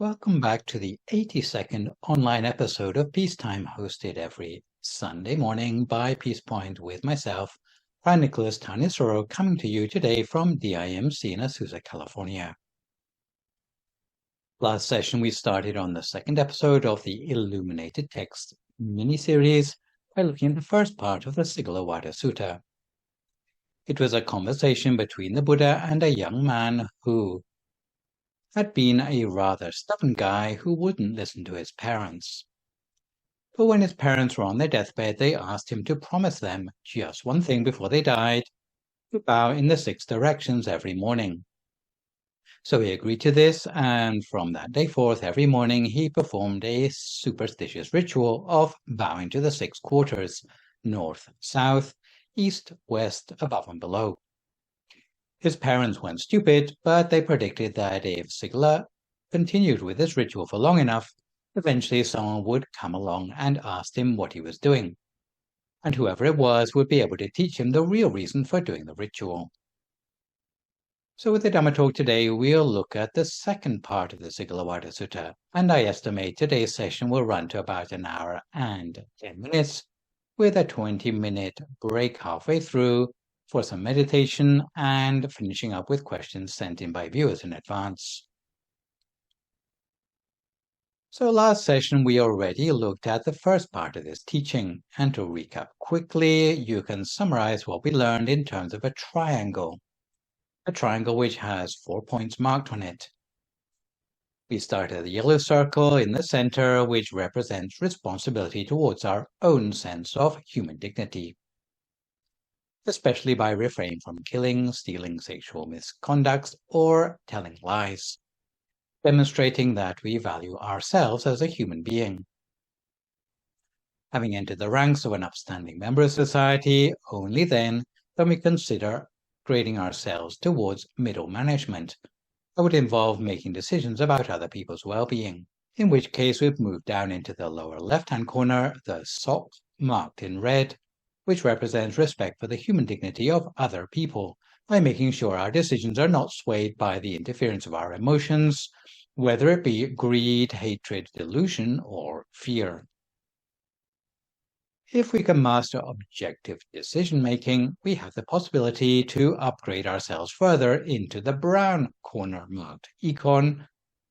Welcome back to the 82nd online episode of Peacetime, hosted every Sunday morning by Peace Point with myself, Phra Nicholas Thanissaro, coming to you today from DIMC in Azusa, California. Last session we started on the second episode of the Illuminated text mini-series by looking at the first part of the Sigālovāda Sutta. It was a conversation between the Buddha and a young man who had been a rather stubborn guy who wouldn't listen to his parents. But when his parents were on their deathbed, they asked him to promise them just one thing before they died, to bow in the 6 directions every morning. So he agreed to this, and from that day forth, every morning he performed a superstitious ritual of bowing to the 6 quarters, north, south, east, west, above and below. His parents weren't stupid, but they predicted that if Sigāla continued with this ritual for long enough, eventually someone would come along and ask him what he was doing, and whoever it was would be able to teach him the real reason for doing the ritual. So with the Dhamma talk today, we'll look at the second part of the Sigālovāda Sutta, and I estimate today's session will run to about an hour and 10 minutes, with a 20-minute break halfway through for some meditation and finishing up with questions sent in by viewers in advance. So last session we already looked at the first part of this teaching, and to recap quickly, you can summarize what we learned in terms of a triangle which has 4 points marked on it. We start at the yellow circle in the center, which represents responsibility towards our own sense of human dignity, especially by refraining from killing, stealing, sexual misconducts, or telling lies, demonstrating that we value ourselves as a human being. Having entered the ranks of an upstanding member of society, only then can we consider grading ourselves towards middle management. That would involve making decisions about other people's well-being, in which case we've moved down into the lower left-hand corner, the sock marked in red, which represents respect for the human dignity of other people, by making sure our decisions are not swayed by the interference of our emotions, whether it be greed, hatred, delusion, or fear. If we can master objective decision-making, we have the possibility to upgrade ourselves further into the brown corner marked econ,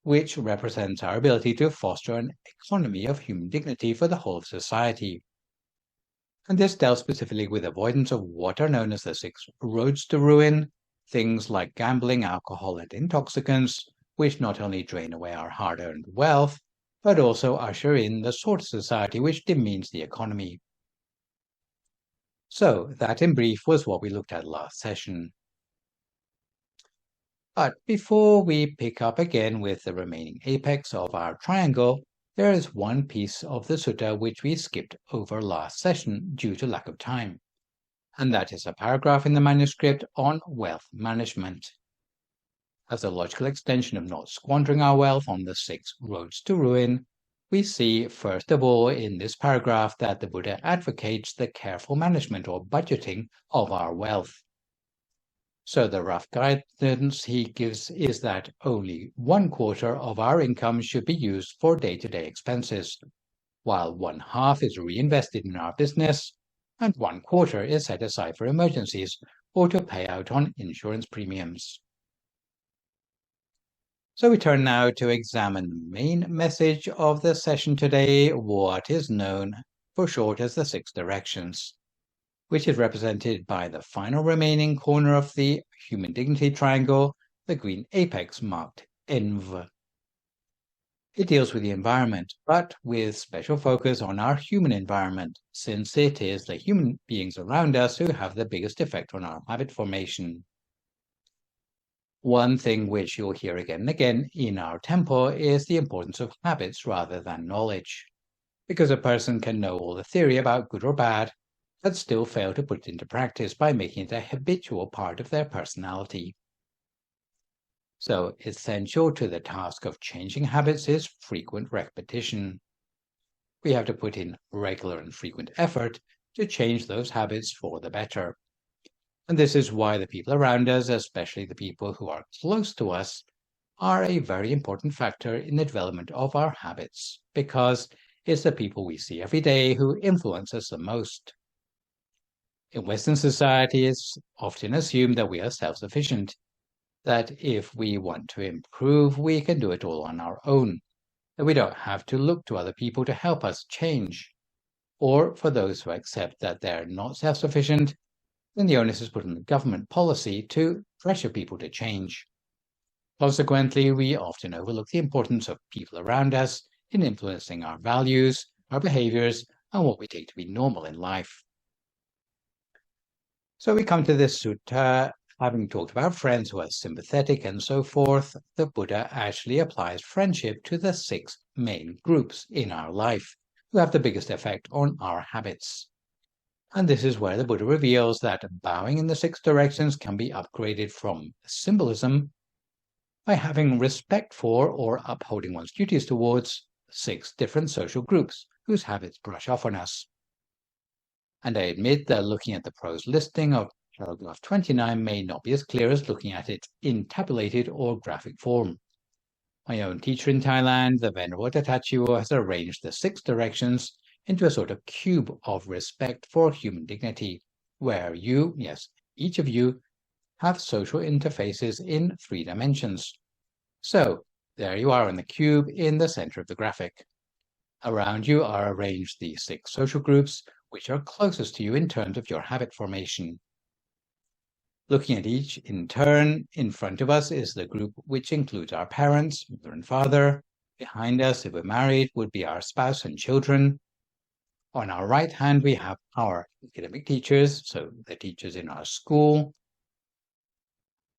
which represents our ability to foster an economy of human dignity for the whole of society. And this deals specifically with avoidance of what are known as the 6 roads to ruin, things like gambling, alcohol, and intoxicants, which not only drain away our hard-earned wealth, but also usher in the sort of society which demeans the economy. So that in brief was what we looked at last session. But before we pick up again with the remaining apex of our triangle, there is one piece of the sutta which we skipped over last session due to lack of time, and that is a paragraph in the manuscript on wealth management. As a logical extension of not squandering our wealth on the 6 roads to ruin, we see, first of all, in this paragraph that the Buddha advocates the careful management or budgeting of our wealth. So the rough guidance he gives is that only 1/4 of our income should be used for day-to-day expenses, while 1/2 is reinvested in our business, and 1/4 is set aside for emergencies or to pay out on insurance premiums. So we turn now to examine the main message of the session today, what is known for short as the 6 directions, which is represented by the final remaining corner of the human dignity triangle, the green apex marked Env. It deals with the environment, but with special focus on our human environment, since it is the human beings around us who have the biggest effect on our habit formation. One thing which you'll hear again and again in our temple is the importance of habits rather than knowledge, because a person can know all the theory about good or bad, but still fail to put it into practice by making it a habitual part of their personality. So essential to the task of changing habits is frequent repetition. We have to put in regular and frequent effort to change those habits for the better. And this is why the people around us, especially the people who are close to us, are a very important factor in the development of our habits, because it's the people we see every day who influence us the most. In Western society, it's often assumed that we are self-sufficient, that if we want to improve, we can do it all on our own, that we don't have to look to other people to help us change. Or for those who accept that they're not self-sufficient, then the onus is put on the government policy to pressure people to change. Consequently, we often overlook the importance of people around us in influencing our values, our behaviors, and what we take to be normal in life. So we come to this sutta, having talked about friends who are sympathetic and so forth. The Buddha actually applies friendship to the 6 main groups in our life, who have the biggest effect on our habits. And this is where the Buddha reveals that bowing in the 6 directions can be upgraded from symbolism by having respect for or upholding one's duties towards 6 different social groups whose habits brush off on us. And I admit that looking at the prose listing of paragraph 29 may not be as clear as looking at it in tabulated or graphic form. My own teacher in Thailand, the Venerable Tatachiwo, has arranged the 6 directions into a sort of cube of respect for human dignity, where you, yes, each of you, have social interfaces in 3 dimensions. So, there you are in the cube in the center of the graphic. Around you are arranged the 6 social groups, which are closest to you in terms of your habit formation. Looking at each in turn, in front of us is the group which includes our parents, mother and father. Behind us, if we're married, would be our spouse and children. On our right hand, we have our academic teachers, so the teachers in our school.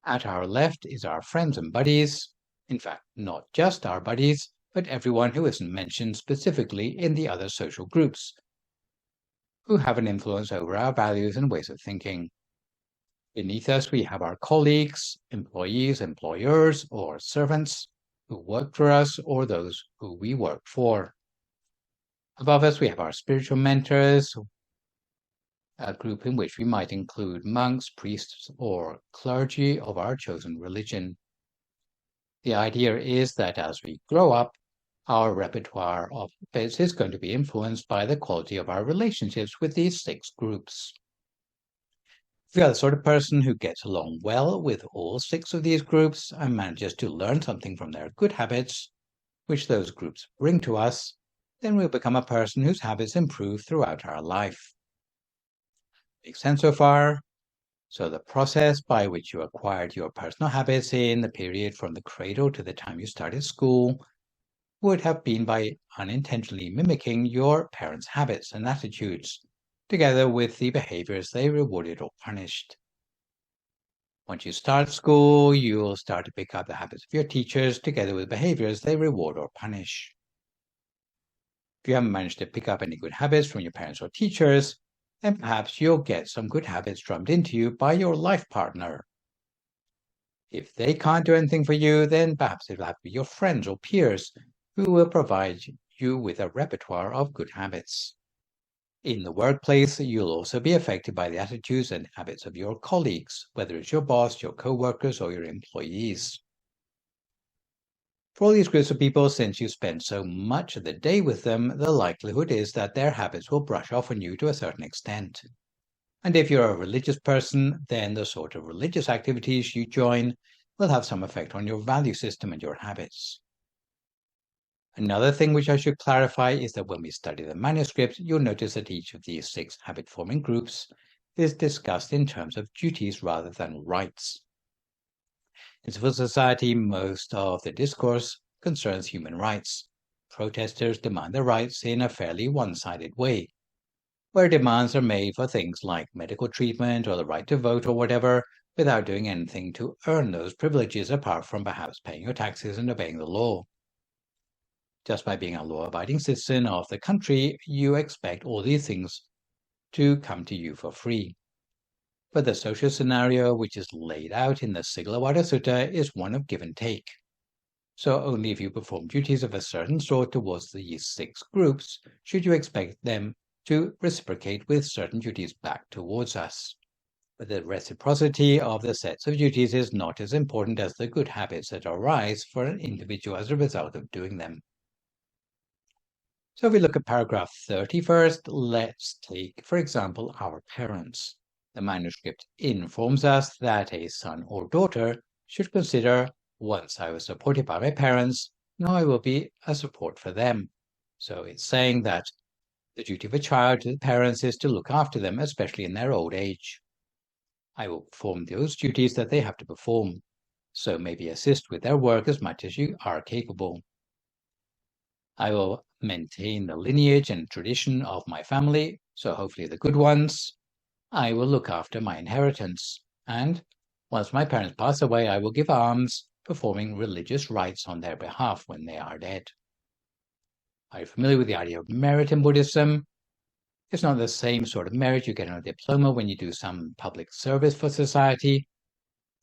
At our left is our friends and buddies. In fact, not just our buddies, but everyone who isn't mentioned specifically in the other social groups, who have an influence over our values and ways of thinking. Beneath us, we have our colleagues, employees, employers, or servants who work for us or those who we work for. Above us, we have our spiritual mentors, a group in which we might include monks, priests, or clergy of our chosen religion. The idea is that as we grow up, our repertoire of habits is going to be influenced by the quality of our relationships with these 6 groups. If you are the sort of person who gets along well with all 6 of these groups and manages to learn something from their good habits, which those groups bring to us, then we'll become a person whose habits improve throughout our life. Makes sense so far? So the process by which you acquired your personal habits in the period from the cradle to the time you started school would have been by unintentionally mimicking your parents' habits and attitudes, together with the behaviors they rewarded or punished. Once you start school, you'll start to pick up the habits of your teachers, together with behaviors they reward or punish. If you haven't managed to pick up any good habits from your parents or teachers, then perhaps you'll get some good habits drummed into you by your life partner. If they can't do anything for you, then perhaps it'll have to be your friends or peers who will provide you with a repertoire of good habits. In the workplace, you'll also be affected by the attitudes and habits of your colleagues, whether it's your boss, your co-workers, or your employees. For all these groups of people, since you spend so much of the day with them, the likelihood is that their habits will brush off on you to a certain extent. And if you're a religious person, then the sort of religious activities you join will have some effect on your value system and your habits. Another thing which I should clarify is that when we study the manuscript, you'll notice that each of these 6 habit-forming groups is discussed in terms of duties rather than rights. In civil society, most of the discourse concerns human rights. Protesters demand their rights in a fairly one-sided way, where demands are made for things like medical treatment or the right to vote or whatever, without doing anything to earn those privileges apart from perhaps paying your taxes and obeying the law. Just by being a law-abiding citizen of the country, you expect all these things to come to you for free. But the social scenario which is laid out in the Sigālovāda Sutta is one of give and take. So only if you perform duties of a certain sort towards these 6 groups should you expect them to reciprocate with certain duties back towards us. But the reciprocity of the sets of duties is not as important as the good habits that arise for an individual as a result of doing them. So if we look at paragraph 30 first, let's take, for example, our parents. The manuscript informs us that a son or daughter should consider, once I was supported by my parents, now I will be a support for them. So it's saying that the duty of a child to the parents is to look after them, especially in their old age. I will perform those duties that they have to perform, so maybe assist with their work as much as you are capable. I will maintain the lineage and tradition of my family, so hopefully the good ones. I will look after my inheritance, and once my parents pass away, I will give alms, performing religious rites on their behalf when they are dead. Are you familiar with the idea of merit in Buddhism? It's not the same sort of merit you get on a diploma when you do some public service for society.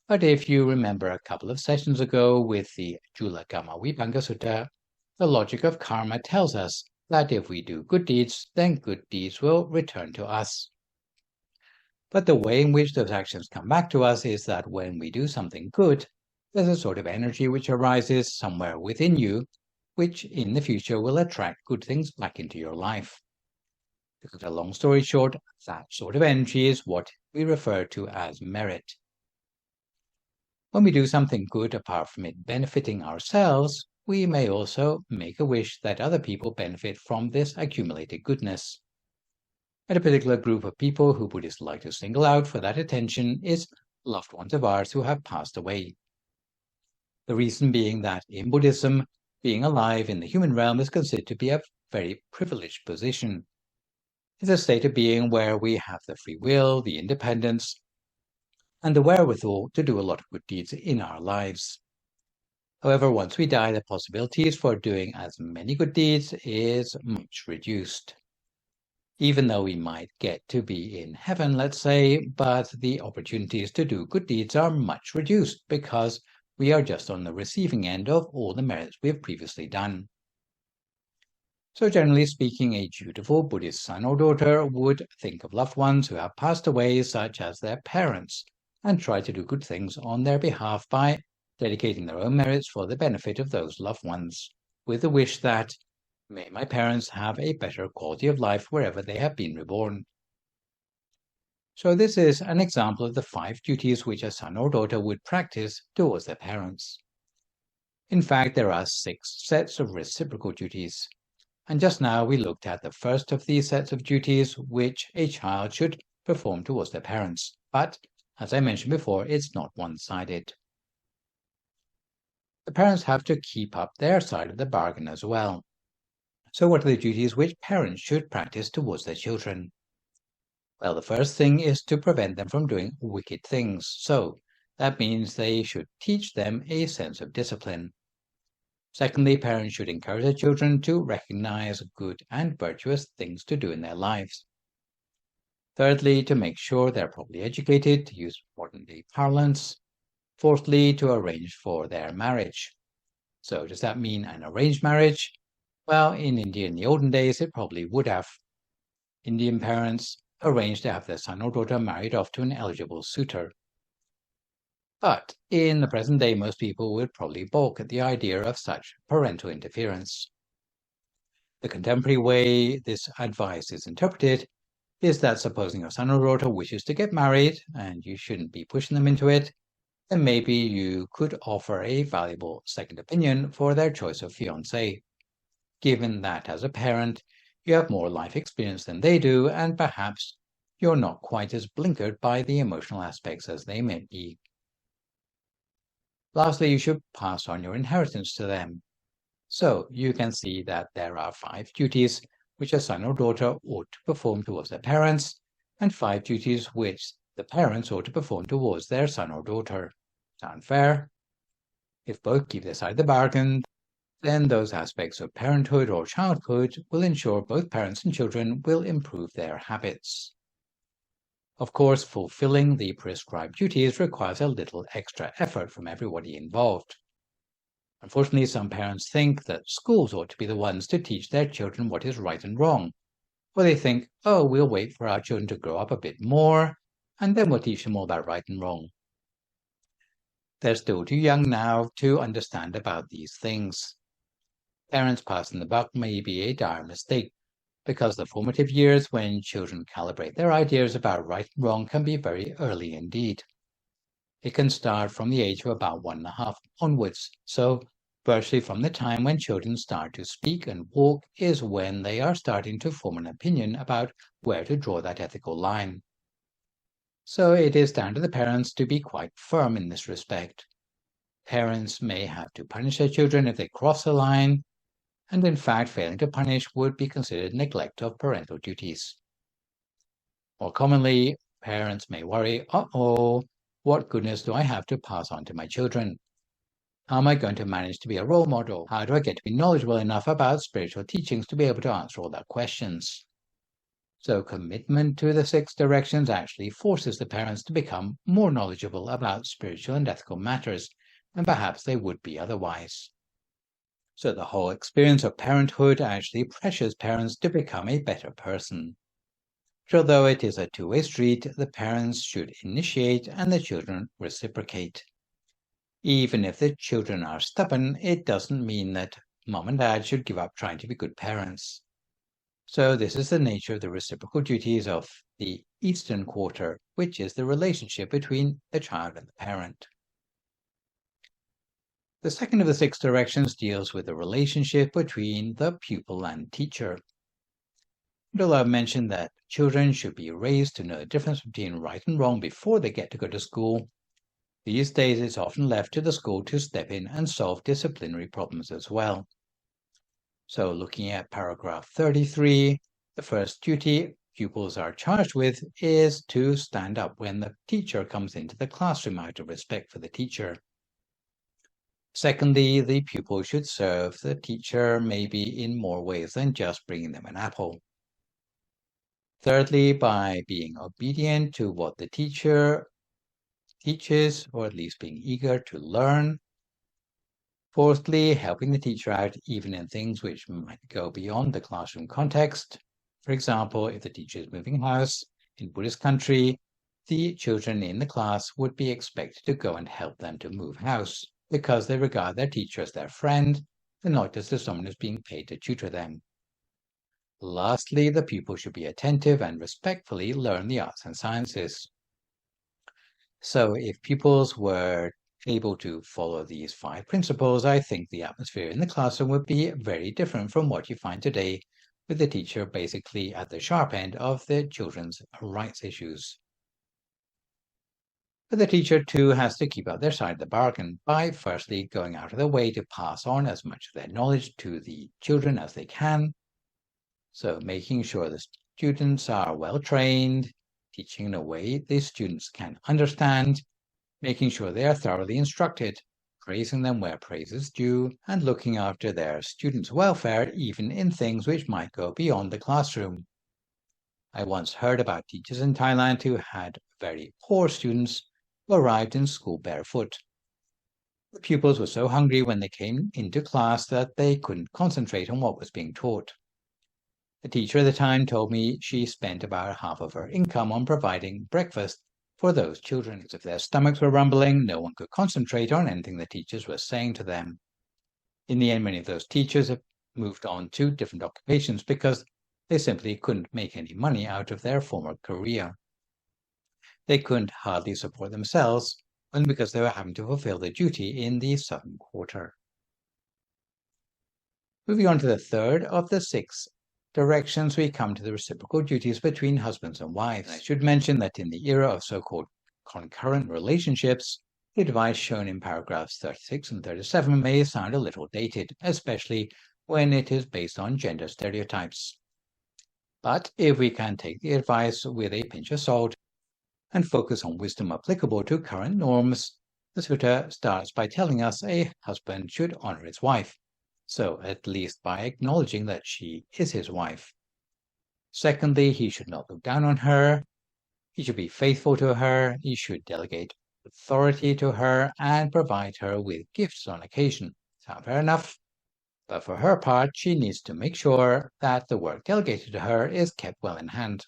But if you remember a couple of sessions ago with the Jullagama Vibhanga Sutta, the logic of karma tells us that if we do good deeds, then good deeds will return to us. But the way in which those actions come back to us is that when we do something good, there's a sort of energy which arises somewhere within you, which in the future will attract good things back into your life. To cut a long story short, that sort of energy is what we refer to as merit. When we do something good apart from it benefiting ourselves, we may also make a wish that other people benefit from this accumulated goodness. And a particular group of people who Buddhists like to single out for that attention is loved ones of ours who have passed away. The reason being that in Buddhism, being alive in the human realm is considered to be a very privileged position. It's a state of being where we have the free will, the independence, and the wherewithal to do a lot of good deeds in our lives. However, once we die, the possibilities for doing as many good deeds is much reduced. Even though we might get to be in heaven, let's say, but the opportunities to do good deeds are much reduced because we are just on the receiving end of all the merits we have previously done. So generally speaking, a dutiful Buddhist son or daughter would think of loved ones who have passed away, such as their parents, and try to do good things on their behalf by dedicating their own merits for the benefit of those loved ones, with the wish that, may my parents have a better quality of life wherever they have been reborn. So this is an example of the 5 duties which a son or daughter would practice towards their parents. In fact, there are 6 sets of reciprocal duties. And just now we looked at the first of these sets of duties which a child should perform towards their parents. But, as I mentioned before, it's not one-sided. The parents have to keep up their side of the bargain as well. So what are the duties which parents should practice towards their children? Well, the first thing is to prevent them from doing wicked things. So that means they should teach them a sense of discipline. Secondly, parents should encourage their children to recognize good and virtuous things to do in their lives. Thirdly, to make sure they're properly educated, to use modern-day parlance. Fourthly, to arrange for their marriage. So does that mean an arranged marriage? Well, in India in the olden days, it probably would have. Indian parents arranged to have their son or daughter married off to an eligible suitor. But in the present day, most people would probably balk at the idea of such parental interference. The contemporary way this advice is interpreted is that supposing your son or daughter wishes to get married, and you shouldn't be pushing them into it, then maybe you could offer a valuable second opinion for their choice of fiancé, given that as a parent, you have more life experience than they do, and perhaps you're not quite as blinkered by the emotional aspects as they may be. Lastly, you should pass on your inheritance to them. So you can see that there are 5 duties which a son or daughter ought to perform towards their parents, and 5 duties which the parents ought to perform towards their son or daughter. Sound fair? If both keep their side of the bargain, then those aspects of parenthood or childhood will ensure both parents and children will improve their habits. Of course, fulfilling the prescribed duties requires a little extra effort from everybody involved. Unfortunately, some parents think that schools ought to be the ones to teach their children what is right and wrong. Or they think, oh, we'll wait for our children to grow up a bit more, and then we'll teach them all about right and wrong. They're still too young now to understand about these things. Parents passing the buck may be a dire mistake, because the formative years when children calibrate their ideas about right and wrong can be very early indeed. It can start from the age of about 1.5 onwards, so virtually from the time when children start to speak and walk is when they are starting to form an opinion about where to draw that ethical line. So it is down to the parents to be quite firm in this respect. Parents may have to punish their children if they cross the line, and in fact failing to punish would be considered neglect of parental duties. More commonly, parents may worry, uh-oh, what goodness do I have to pass on to my children? How am I going to manage to be a role model? How do I get to be knowledgeable enough about spiritual teachings to be able to answer all their questions? So commitment to the 6 directions actually forces the parents to become more knowledgeable about spiritual and ethical matters than perhaps they would be otherwise. So the whole experience of parenthood actually pressures parents to become a better person. But although it is a two-way street, the parents should initiate and the children reciprocate. Even if the children are stubborn, it doesn't mean that mom and dad should give up trying to be good parents. So this is the nature of the reciprocal duties of the Eastern Quarter, which is the relationship between the child and the parent. The second of the 6 directions deals with the relationship between the pupil and teacher. And although I've mentioned that children should be raised to know the difference between right and wrong before they get to go to school, these days it's often left to the school to step in and solve disciplinary problems as well. So looking at paragraph 33, the first duty pupils are charged with is to stand up when the teacher comes into the classroom out of respect for the teacher. Secondly, the pupil should serve the teacher maybe in more ways than just bringing them an apple. Thirdly, by being obedient to what the teacher teaches, or at least being eager to learn. Fourthly, helping the teacher out even in things which might go beyond the classroom context. For example, if the teacher is moving house in Buddhist country, the children in the class would be expected to go and help them to move house because they regard their teacher as their friend and not just as someone who's being paid to tutor them. Lastly, the pupil should be attentive and respectfully learn the arts and sciences. So if pupils were able to follow these 5 principles, I think the atmosphere in the classroom would be very different from what you find today, with the teacher basically at the sharp end of the children's rights issues. But the teacher too has to keep up their side of the bargain by firstly going out of their way to pass on as much of their knowledge to the children as they can. So making sure the students are well trained, teaching in a way the students can understand, making sure they are thoroughly instructed, praising them where praise is due, and looking after their students' welfare even in things which might go beyond the classroom. I once heard about teachers in Thailand who had very poor students who arrived in school barefoot. The pupils were so hungry when they came into class that they couldn't concentrate on what was being taught. The teacher at the time told me she spent about half of her income on providing breakfast for those children. If their stomachs were rumbling, no one could concentrate on anything the teachers were saying to them. In the end, many of those teachers have moved on to different occupations because they simply couldn't make any money out of their former career. They couldn't hardly support themselves, only because they were having to fulfill their duty in the Southern Quarter. Moving on to the third of the 6 directions, we come to the reciprocal duties between husbands and wives. I should mention that in the era of so-called concurrent relationships, the advice shown in paragraphs 36 and 37 may sound a little dated, especially when it is based on gender stereotypes. But if we can take the advice with a pinch of salt and focus on wisdom applicable to current norms, the sutta starts by telling us a husband should honor his wife. So at least by acknowledging that she is his wife. Secondly, he should not look down on her. He should be faithful to her. He should delegate authority to her and provide her with gifts on occasion. Sound fair enough? But for her part, she needs to make sure that the work delegated to her is kept well in hand.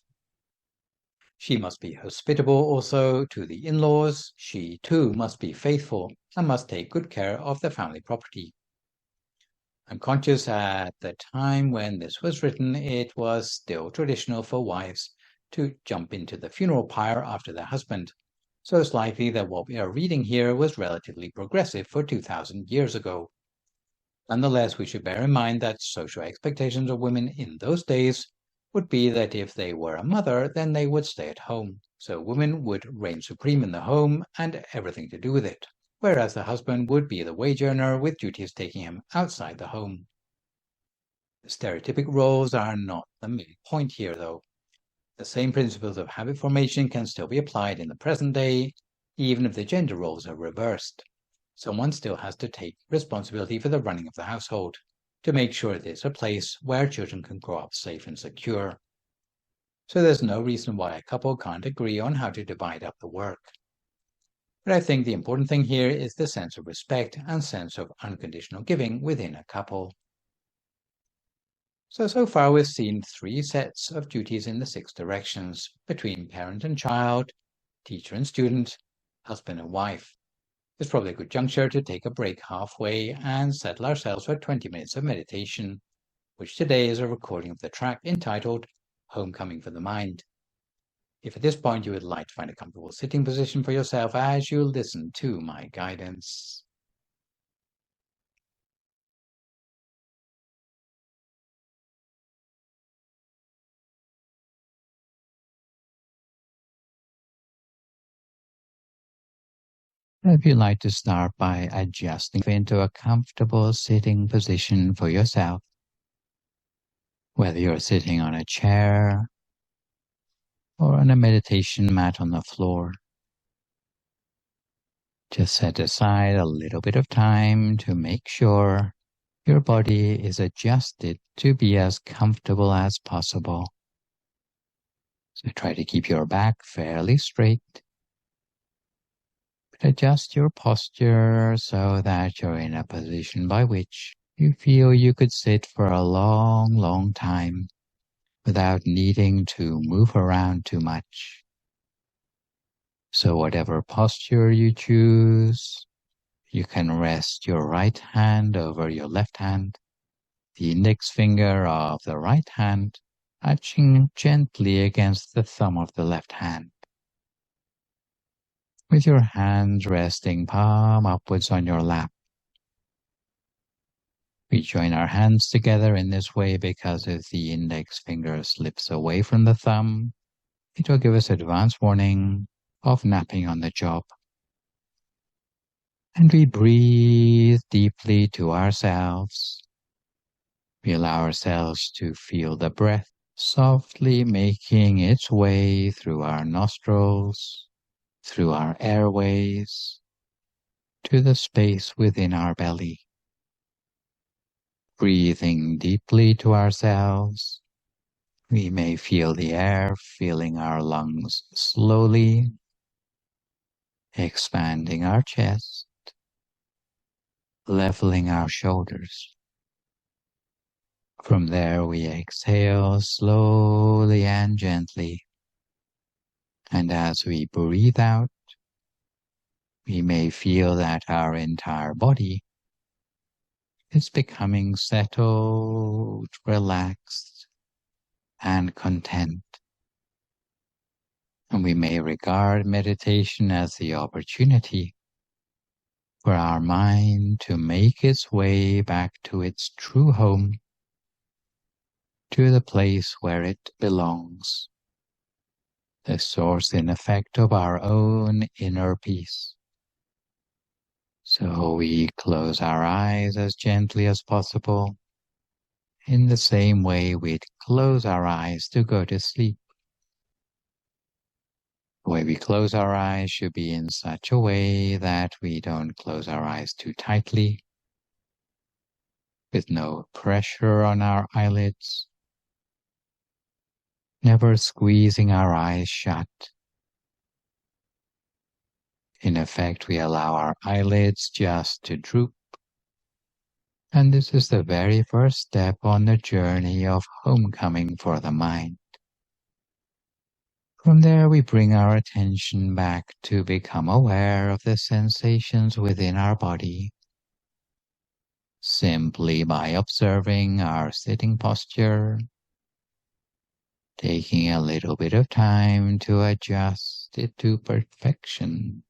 She must be hospitable also to the in-laws. She too must be faithful and must take good care of the family property. I'm conscious at the time when this was written, it was still traditional for wives to jump into the funeral pyre after their husband. So it's likely that what we are reading here was relatively progressive for 2,000 years ago. Nonetheless, we should bear in mind that social expectations of women in those days would be that if they were a mother, then they would stay at home. So women would reign supreme in the home and everything to do with it, whereas the husband would be the wage earner with duties taking him outside the home. The stereotypic roles are not the main point here, though. The same principles of habit formation can still be applied in the present day, even if the gender roles are reversed. Someone still has to take responsibility for the running of the household, to make sure it is a place where children can grow up safe and secure. So there's no reason why a couple can't agree on how to divide up the work. But I think the important thing here is the sense of respect and sense of unconditional giving within a couple. So far we've seen 3 sets of duties in the 6 directions, between parent and child, teacher and student, husband and wife. It's probably a good juncture to take a break halfway and settle ourselves for 20 minutes of meditation, which today is a recording of the track entitled Homecoming for the Mind. If at this point you would like to find a comfortable sitting position for yourself as you listen to my guidance. If you'd like to start by adjusting into a comfortable sitting position for yourself, whether you're sitting on a chair or on a meditation mat on the floor, just set aside a little bit of time to make sure your body is adjusted to be as comfortable as possible. So try to keep your back fairly straight. Adjust your posture so that you're in a position by which you feel you could sit for a long, long time without needing to move around too much. So whatever posture you choose, you can rest your right hand over your left hand, the index finger of the right hand touching gently against the thumb of the left hand, with your hands resting palm upwards on your lap. We join our hands together in this way because if the index finger slips away from the thumb, it will give us advance warning of napping on the job. And we breathe deeply to ourselves. We allow ourselves to feel the breath softly making its way through our nostrils, through our airways, to the space within our belly. Breathing deeply to ourselves, we may feel the air filling our lungs slowly, expanding our chest, leveling our shoulders. From there we exhale slowly and gently, and as we breathe out, we may feel that our entire body is becoming settled, relaxed, and content. And we may regard meditation as the opportunity for our mind to make its way back to its true home, to the place where it belongs, the source and effect of our own inner peace. So we close our eyes as gently as possible, in the same way we'd close our eyes to go to sleep. The way we close our eyes should be in such a way that we don't close our eyes too tightly, with no pressure on our eyelids, never squeezing our eyes shut. In effect, we allow our eyelids just to droop, and this is the very first step on the journey of homecoming for the mind. From there, we bring our attention back to become aware of the sensations within our body, simply by observing our sitting posture, taking a little bit of time to adjust it to perfection,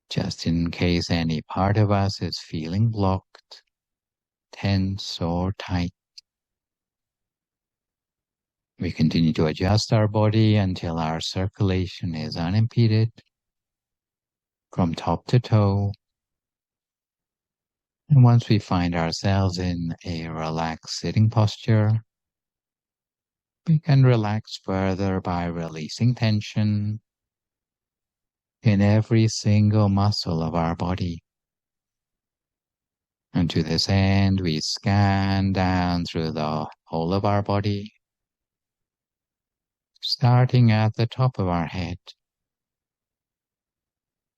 just in case any part of us is feeling blocked, tense, or tight. We continue to adjust our body until our circulation is unimpeded from top to toe. And once we find ourselves in a relaxed sitting posture, we can relax further by releasing tension in every single muscle of our body. And to this end, we scan down through the whole of our body, starting at the top of our head.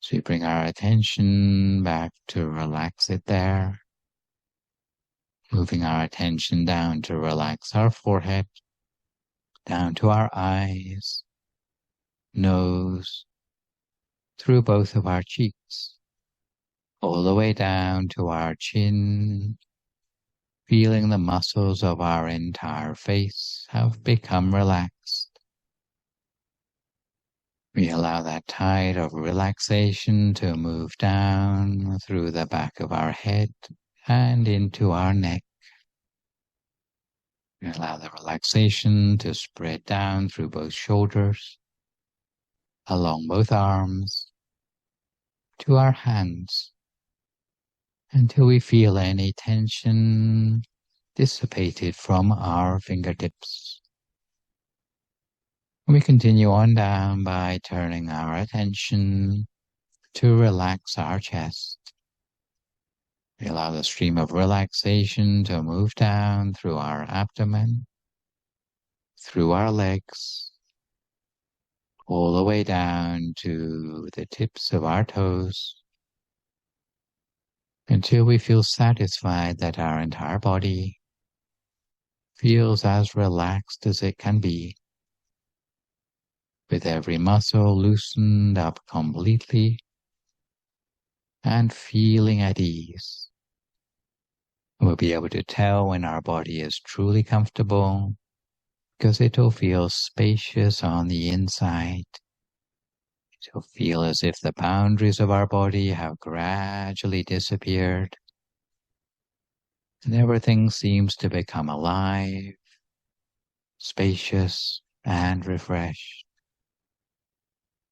So we bring our attention back to relax it there, moving our attention down to relax our forehead, down to our eyes, nose, through both of our cheeks, all the way down to our chin, feeling the muscles of our entire face have become relaxed. We allow that tide of relaxation to move down through the back of our head and into our neck. We allow the relaxation to spread down through both shoulders, along both arms, to our hands, until we feel any tension dissipated from our fingertips. We continue on down by turning our attention to relax our chest. We allow the stream of relaxation to move down through our abdomen, through our legs, all the way down to the tips of our toes, until we feel satisfied that our entire body feels as relaxed as it can be, with every muscle loosened up completely and feeling at ease. We'll be able to tell when our body is truly comfortable because it'll feel spacious on the inside. It'll feel as if the boundaries of our body have gradually disappeared and everything seems to become alive, spacious, and refreshed.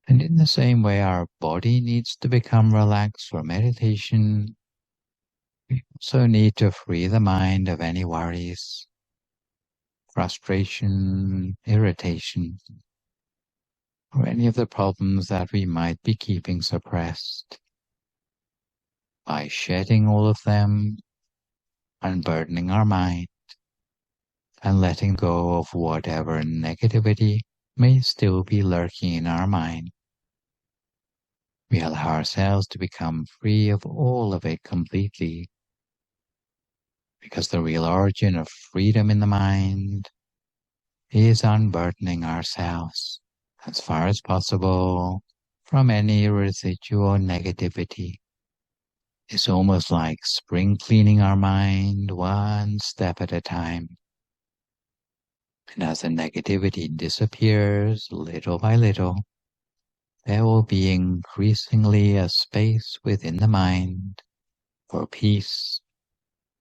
And in the same way our body needs to become relaxed for meditation, we also need to free the mind of any worries, frustration, irritation, or any of the problems that we might be keeping suppressed. By shedding all of them, unburdening our mind, and letting go of whatever negativity may still be lurking in our mind, we allow ourselves to become free of all of it completely, because the real origin of freedom in the mind is unburdening ourselves as far as possible from any residual negativity. It's almost like spring cleaning our mind one step at a time. And as the negativity disappears little by little, there will be increasingly a space within the mind for peace,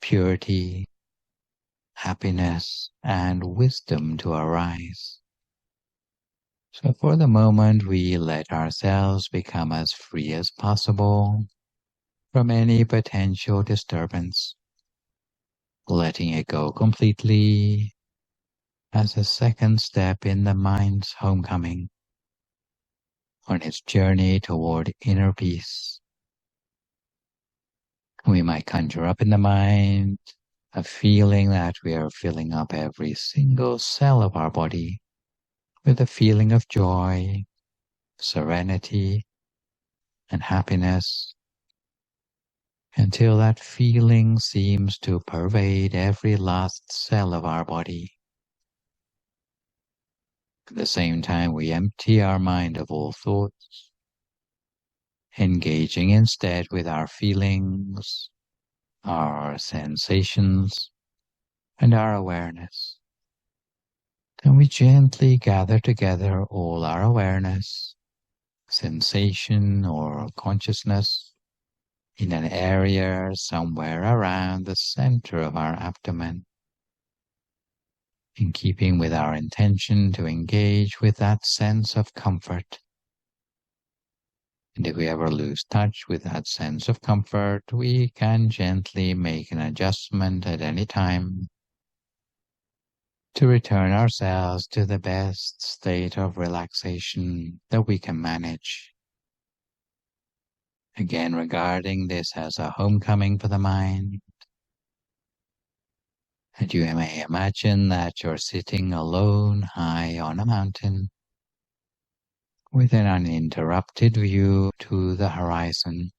purity, happiness, and wisdom to arise. So for the moment, we let ourselves become as free as possible from any potential disturbance, letting it go completely as a second step in the mind's homecoming on its journey toward inner peace. We might conjure up in the mind a feeling that we are filling up every single cell of our body with a feeling of joy, serenity, and happiness, until that feeling seems to pervade every last cell of our body. At the same time, we empty our mind of all thoughts, engaging instead with our feelings, our sensations, and our awareness. Then we gently gather together all our awareness, sensation, or consciousness in an area somewhere around the center of our abdomen, in keeping with our intention to engage with that sense of comfort. And if we ever lose touch with that sense of comfort, we can gently make an adjustment at any time to return ourselves to the best state of relaxation that we can manage. Again, regarding this as a homecoming for the mind. And you may imagine that you're sitting alone high on a mountain with an uninterrupted view to the horizon.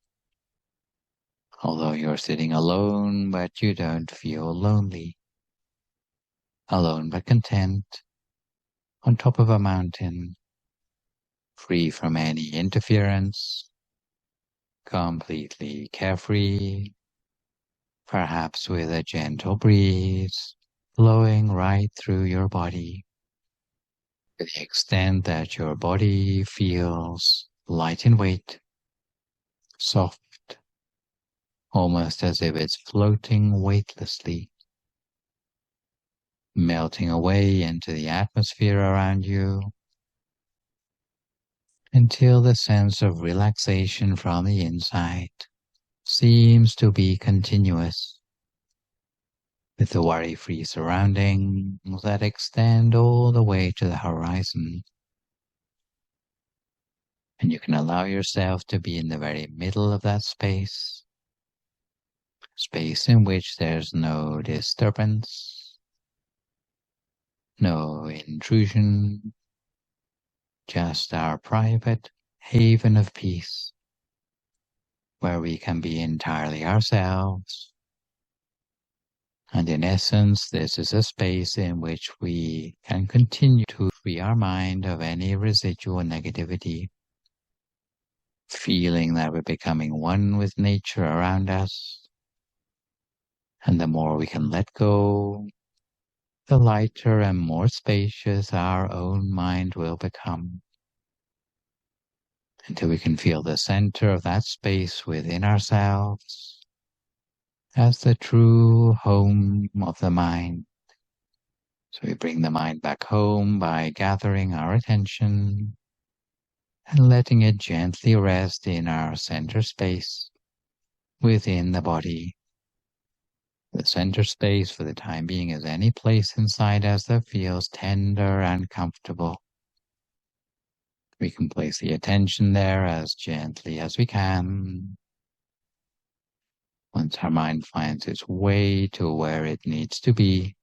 Although you're sitting alone, but you don't feel lonely. Alone but content, on top of a mountain, free from any interference, completely carefree, perhaps with a gentle breeze blowing right through your body, to the extent that your body feels light in weight, soft, almost as if it's floating weightlessly, melting away into the atmosphere around you, until the sense of relaxation from the inside seems to be continuous, with the worry-free surroundings that extend all the way to the horizon. And you can allow yourself to be in the very middle of that space in which there's no disturbance, no intrusion, just our private haven of peace, where we can be entirely ourselves. And in essence, this is a space in which we can continue to free our mind of any residual negativity, feeling that we're becoming one with nature around us. And the more we can let go, the lighter and more spacious our own mind will become, until we can feel the center of that space within ourselves as the true home of the mind. So we bring the mind back home by gathering our attention and letting it gently rest in our center space within the body. The center space for the time being is any place inside us that feels tender and comfortable. We can place the attention there as gently as we can. Once our mind finds its way to where it needs to be,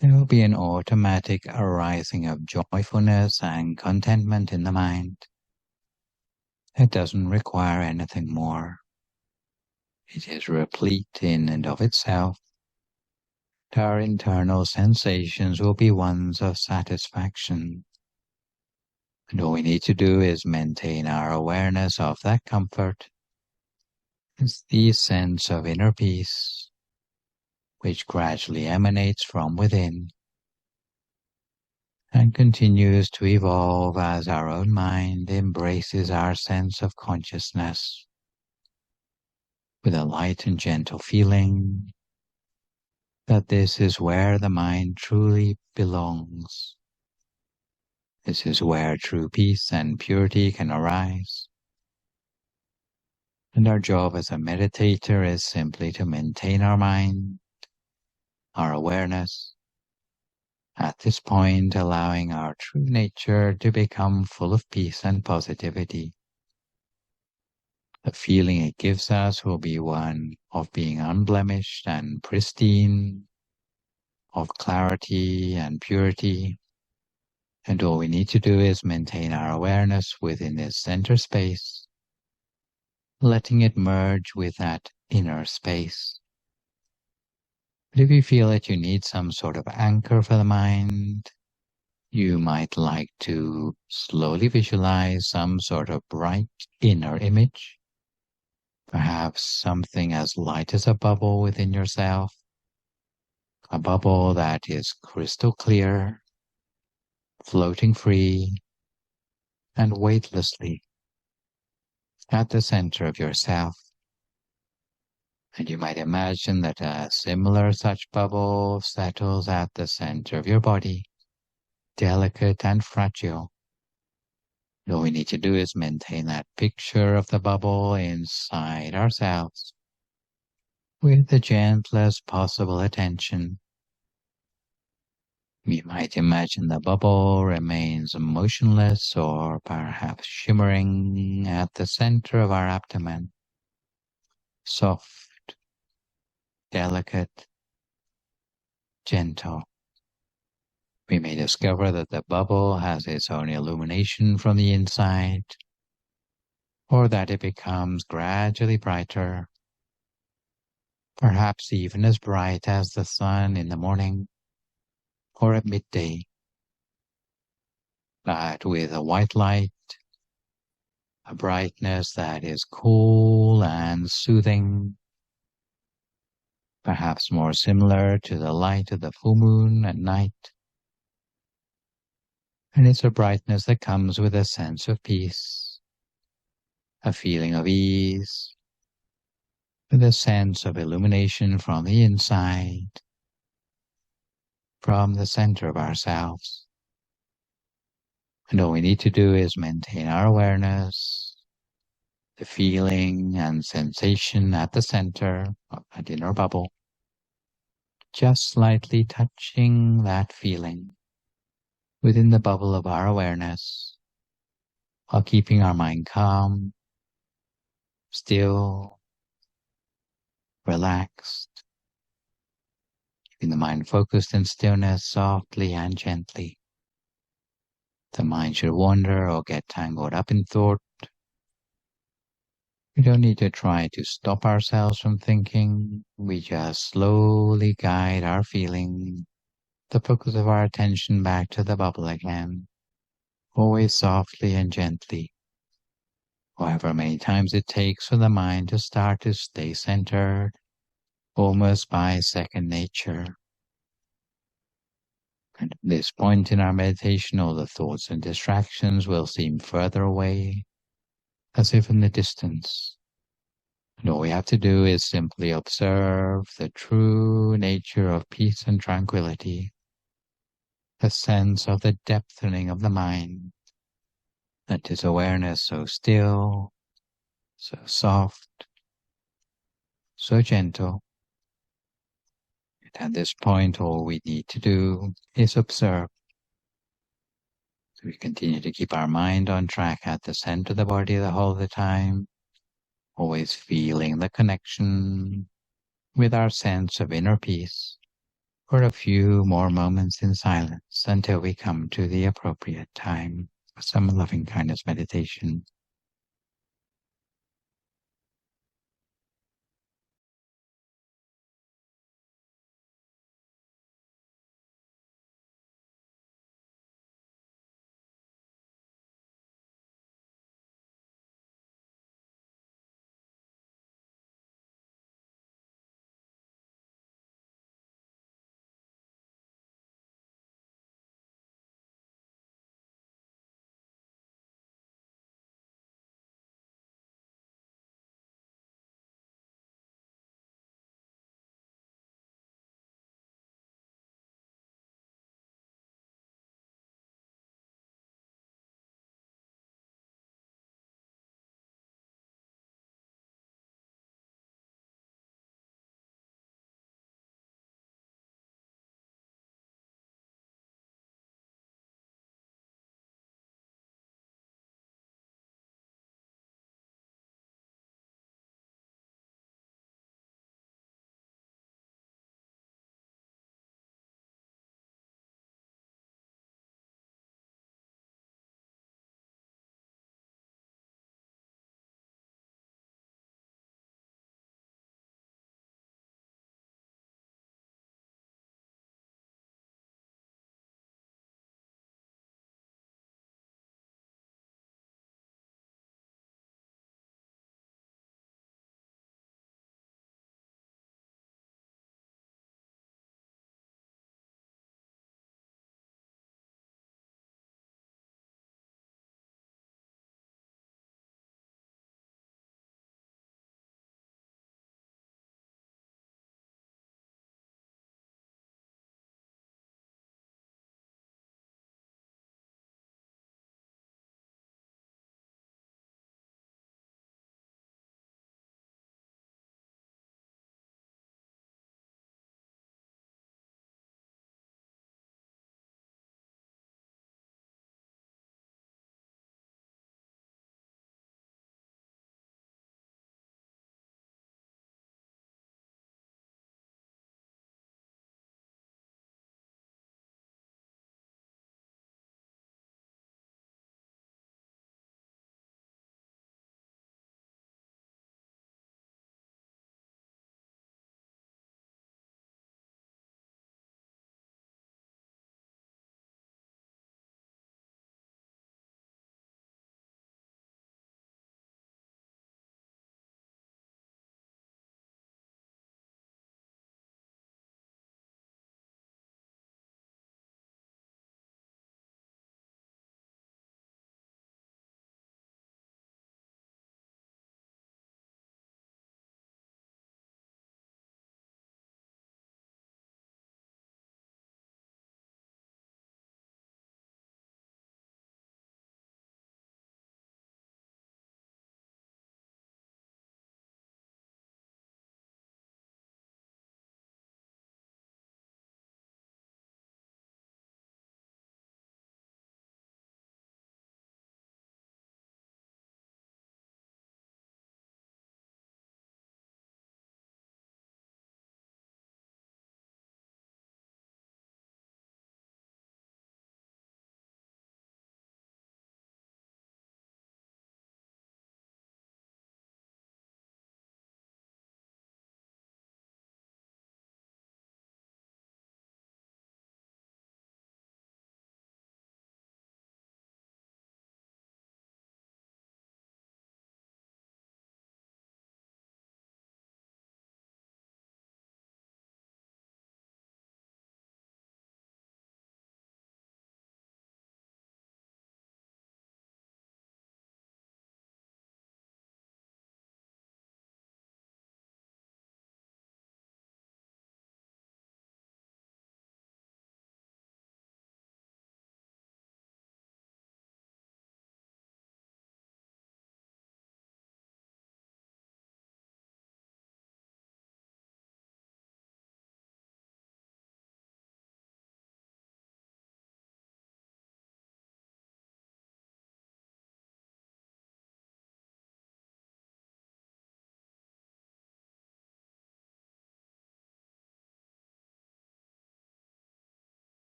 there will be an automatic arising of joyfulness and contentment in the mind. It doesn't require anything more. It is replete in and of itself. Our internal sensations will be ones of satisfaction. And all we need to do is maintain our awareness of that comfort. It's the sense of inner peace, which gradually emanates from within and continues to evolve as our own mind embraces our sense of consciousness with a light and gentle feeling that this is where the mind truly belongs. This is where true peace and purity can arise. And our job as a meditator is simply to maintain our mind, our awareness, at this point allowing our true nature to become full of peace and positivity. The feeling it gives us will be one of being unblemished and pristine, of clarity and purity. And all we need to do is maintain our awareness within this center space, letting it merge with that inner space. But if you feel that you need some sort of anchor for the mind, You might like to slowly visualize some sort of bright inner image, perhaps something as light as a bubble within yourself, a bubble that is crystal clear, floating free and weightlessly at the center of yourself. And you might imagine that a similar such bubble settles at the center of your body, delicate and fragile. All we need to do is maintain that picture of the bubble inside ourselves with the gentlest possible attention. We might imagine the bubble remains motionless or perhaps shimmering at the center of our abdomen, soft, delicate, gentle. We may discover that the bubble has its own illumination from the inside, or that it becomes gradually brighter, perhaps even as bright as the sun in the morning or at midday, but with a white light, a brightness that is cool and soothing, perhaps more similar to the light of the full moon at night. And it's a brightness that comes with a sense of peace, a feeling of ease, with a sense of illumination from the inside, from the center of ourselves. And all we need to do is maintain our awareness, the feeling and sensation at the center of that inner bubble, just slightly touching that feeling within the bubble of our awareness, while keeping our mind calm, still, relaxed, keeping the mind focused in stillness softly and gently. The mind should wander or get tangled up in thought. We don't need to try to stop ourselves from thinking. We just slowly guide our feeling, the focus of our attention back to the bubble again, always softly and gently, however many times it takes for the mind to start to stay centered, almost by second nature. And at this point in our meditation, all the thoughts and distractions will seem further away, as if in the distance. And all we have to do is simply observe the true nature of peace and tranquility, a sense of the depthening of the mind, that is awareness so still, so soft, so gentle. And at this point, all we need to do is observe. So we continue to keep our mind on track at the center of the body the whole of the time, always feeling the connection with our sense of inner peace for a few more moments in silence until we come to the appropriate time for some loving kindness meditation.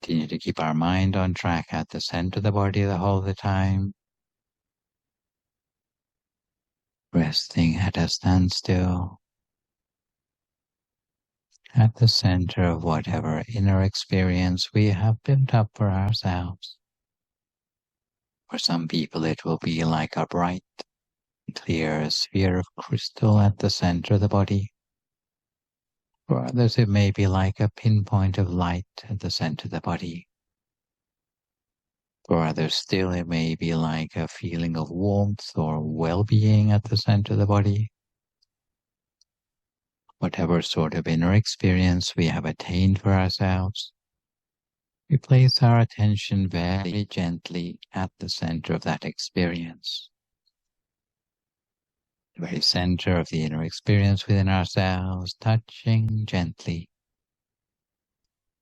Continue to keep our mind on track at the center of the body the whole of the time. Resting at a standstill. At the center of whatever inner experience we have built up for ourselves. For some people it will be like a bright, clear sphere of crystal at the center of the body. For others it may be like a pinpoint of light at the center of the body. For others still it may be like a feeling of warmth or well-being at the center of the body. Whatever sort of inner experience we have attained for ourselves, we place our attention very gently at the center of that experience. The very center of the inner experience within ourselves, touching gently.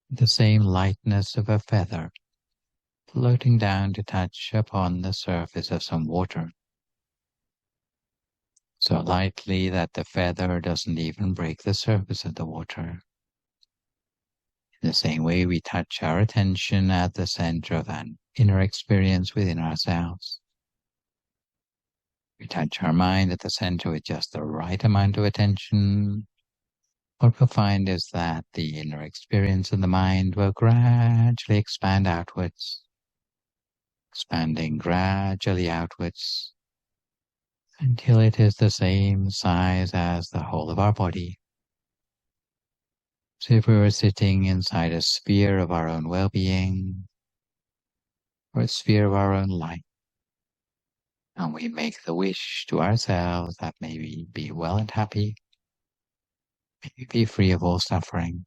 The same lightness of a feather, floating down to touch upon the surface of some water. So lightly that the feather doesn't even break the surface of the water. In the same way, we touch our attention at the center of an inner experience within ourselves. We touch our mind at the center with just the right amount of attention. What we'll find is that the inner experience of the mind will gradually expand outwards, expanding gradually outwards, until it is the same size as the whole of our body. So if we were sitting inside a sphere of our own well-being, or a sphere of our own light, and we make the wish to ourselves that may we be well and happy, may we be free of all suffering,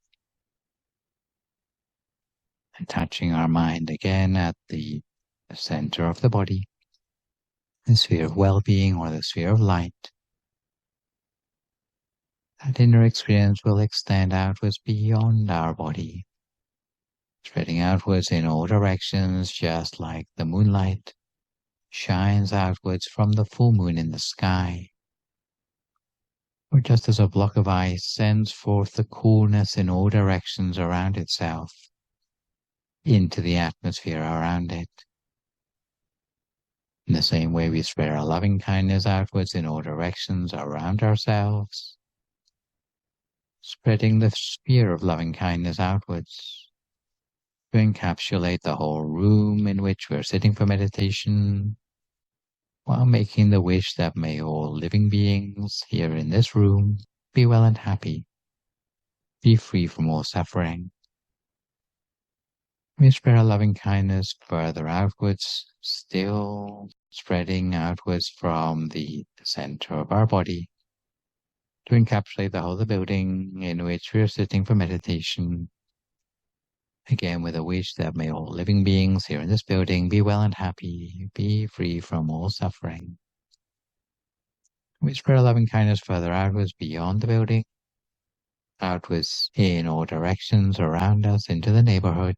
and touching our mind again at the center of the body, the sphere of well-being or the sphere of light, that inner experience will extend outwards beyond our body, spreading outwards in all directions, just like the moonlight shines outwards from the full moon in the sky, or just as a block of ice sends forth the coolness in all directions around itself, into the atmosphere around it. In the same way, we spread our loving kindness outwards in all directions around ourselves, spreading the sphere of loving kindness outwards to encapsulate the whole room in which we're sitting for meditation, while making the wish that may all living beings here in this room be well and happy, be free from all suffering. We spread our loving kindness further outwards, still spreading outwards from the center of our body, to encapsulate the whole of the building in which we are sitting for meditation. Again, with a wish that may all living beings here in this building be well and happy, be free from all suffering. We spread our loving kindness further outwards beyond the building, outwards in all directions around us into the neighborhood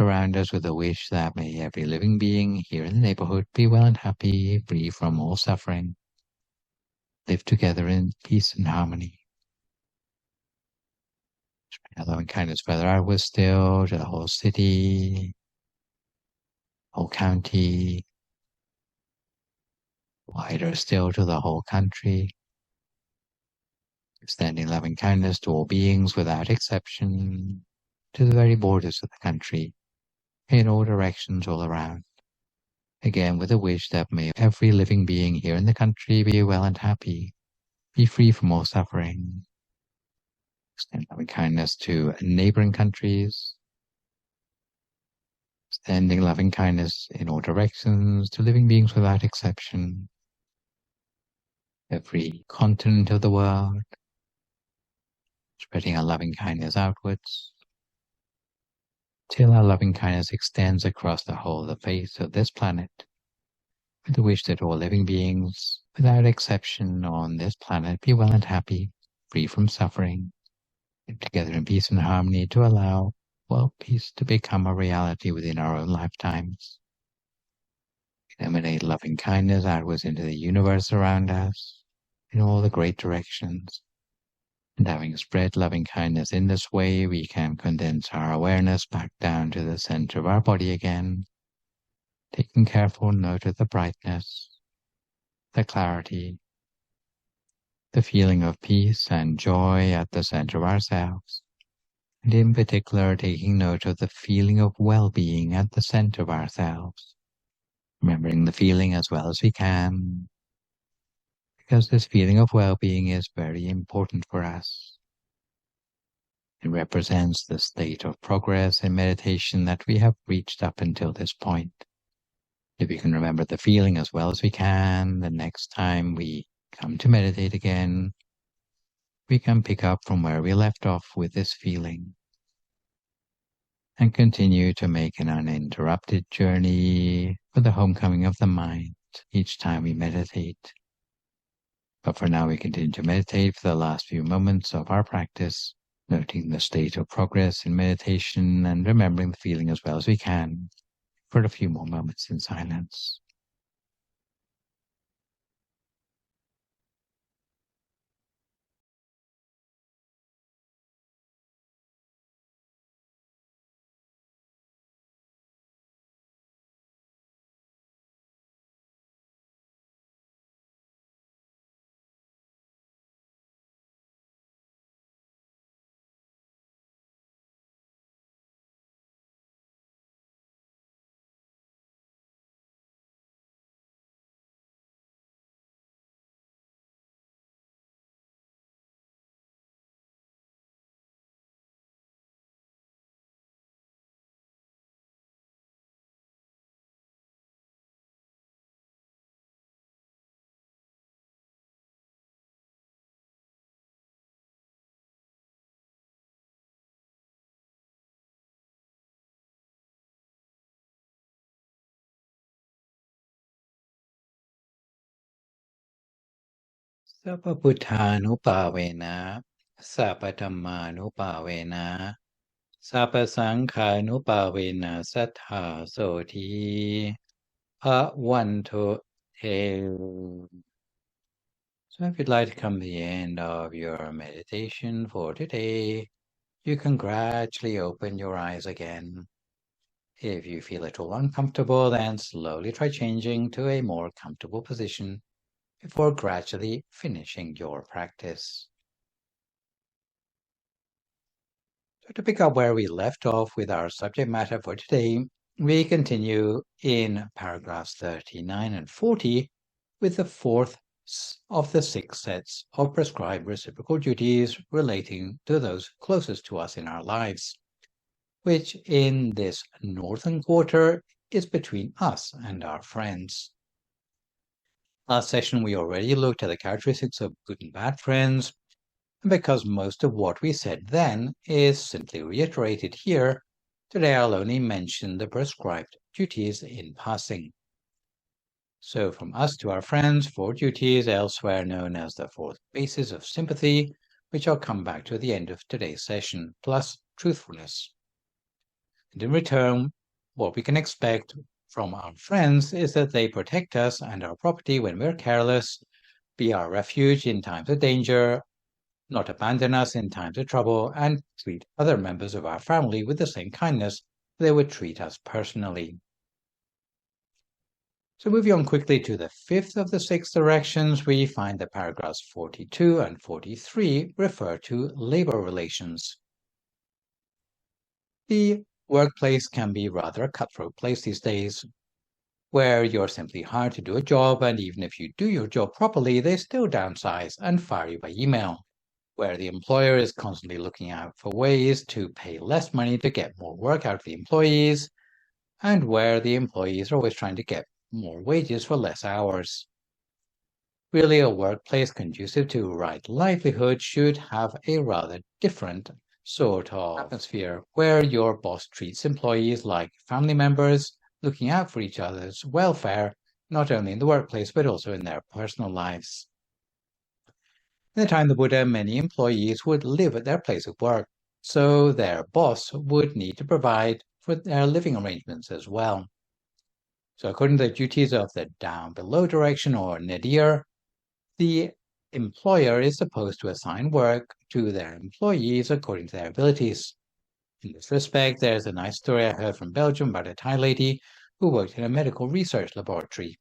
around us, with a wish that may every living being here in the neighborhood be well and happy, free from all suffering, live together in peace and harmony. Spread our loving kindness further outwards still to the whole city, whole county, wider still to the whole country, extending loving kindness to all beings without exception, to the very borders of the country, in all directions all around. Again, with a wish that may every living being here in the country be well and happy, be free from all suffering. Extend loving kindness to neighboring countries, extending loving kindness in all directions to living beings without exception. Every continent of the world, spreading our loving kindness outwards, till our loving kindness extends across the whole of the face of this planet, with the wish that all living beings, without exception on this planet, be well and happy, free from suffering, live together in peace and harmony to allow world peace to become a reality within our own lifetimes. Emanate loving kindness outwards into the universe around us, in all the great directions. And having spread loving kindness in this way, we can condense our awareness back down to the center of our body again, taking careful note of the brightness, the clarity, the feeling of peace and joy at the center of ourselves, and in particular taking note of the feeling of well-being at the center of ourselves, remembering the feeling as well as we can, because this feeling of well-being is very important for us. It represents the state of progress in meditation that we have reached up until this point. If we can remember the feeling as well as we can, the next time we come to meditate again, we can pick up from where we left off with this feeling and continue to make an uninterrupted journey for the homecoming of the mind each time we meditate. But for now, we continue to meditate for the last few moments of our practice, noting the state of progress in meditation and remembering the feeling as well as we can for a few more moments in silence. Sapa Buddhanupavena, Sapa Dhammanupavena, Sapa Sankhanupavena Sattha Soti Bhavantu Te. So if you'd like to come to the end of your meditation for today, you can gradually open your eyes again. If you feel at all uncomfortable, then slowly try changing to a more comfortable position before gradually finishing your practice. So to pick up where we left off with our subject matter for today, we continue in paragraphs 39 and 40 with the fourth of the 6 sets of prescribed reciprocal duties relating to those closest to us in our lives, which in this northern quarter is between us and our friends. Last session we already looked at the characteristics of good and bad friends, and because most of what we said then is simply reiterated here, today I'll only mention the prescribed duties in passing. So from us to our friends, 4 duties elsewhere known as the 4 bases of sympathy, which I'll come back to at the end of today's session, plus truthfulness. And in return, what we can expect from our friends is that they protect us and our property when we're careless, be our refuge in times of danger, not abandon us in times of trouble, and treat other members of our family with the same kindness they would treat us personally. So moving on quickly to the 5th of the 6 directions, we find that paragraphs 42 and 43 refer to labor relations. The workplace can be rather a cutthroat place these days, where you're simply hired to do a job, and even if you do your job properly, they still downsize and fire you by email, where the employer is constantly looking out for ways to pay less money to get more work out of the employees, and where the employees are always trying to get more wages for less hours. Really, a workplace conducive to right livelihood should have a rather different sort of atmosphere, where your boss treats employees like family members, looking out for each other's welfare, not only in the workplace, but also in their personal lives. In the time of the Buddha, many employees would live at their place of work, so their boss would need to provide for their living arrangements as well. So according to the duties of the down below direction or Nadir, the employer is supposed to assign work to their employees according to their abilities. In this respect, there's a nice story I heard from Belgium about a Thai lady who worked in a medical research laboratory.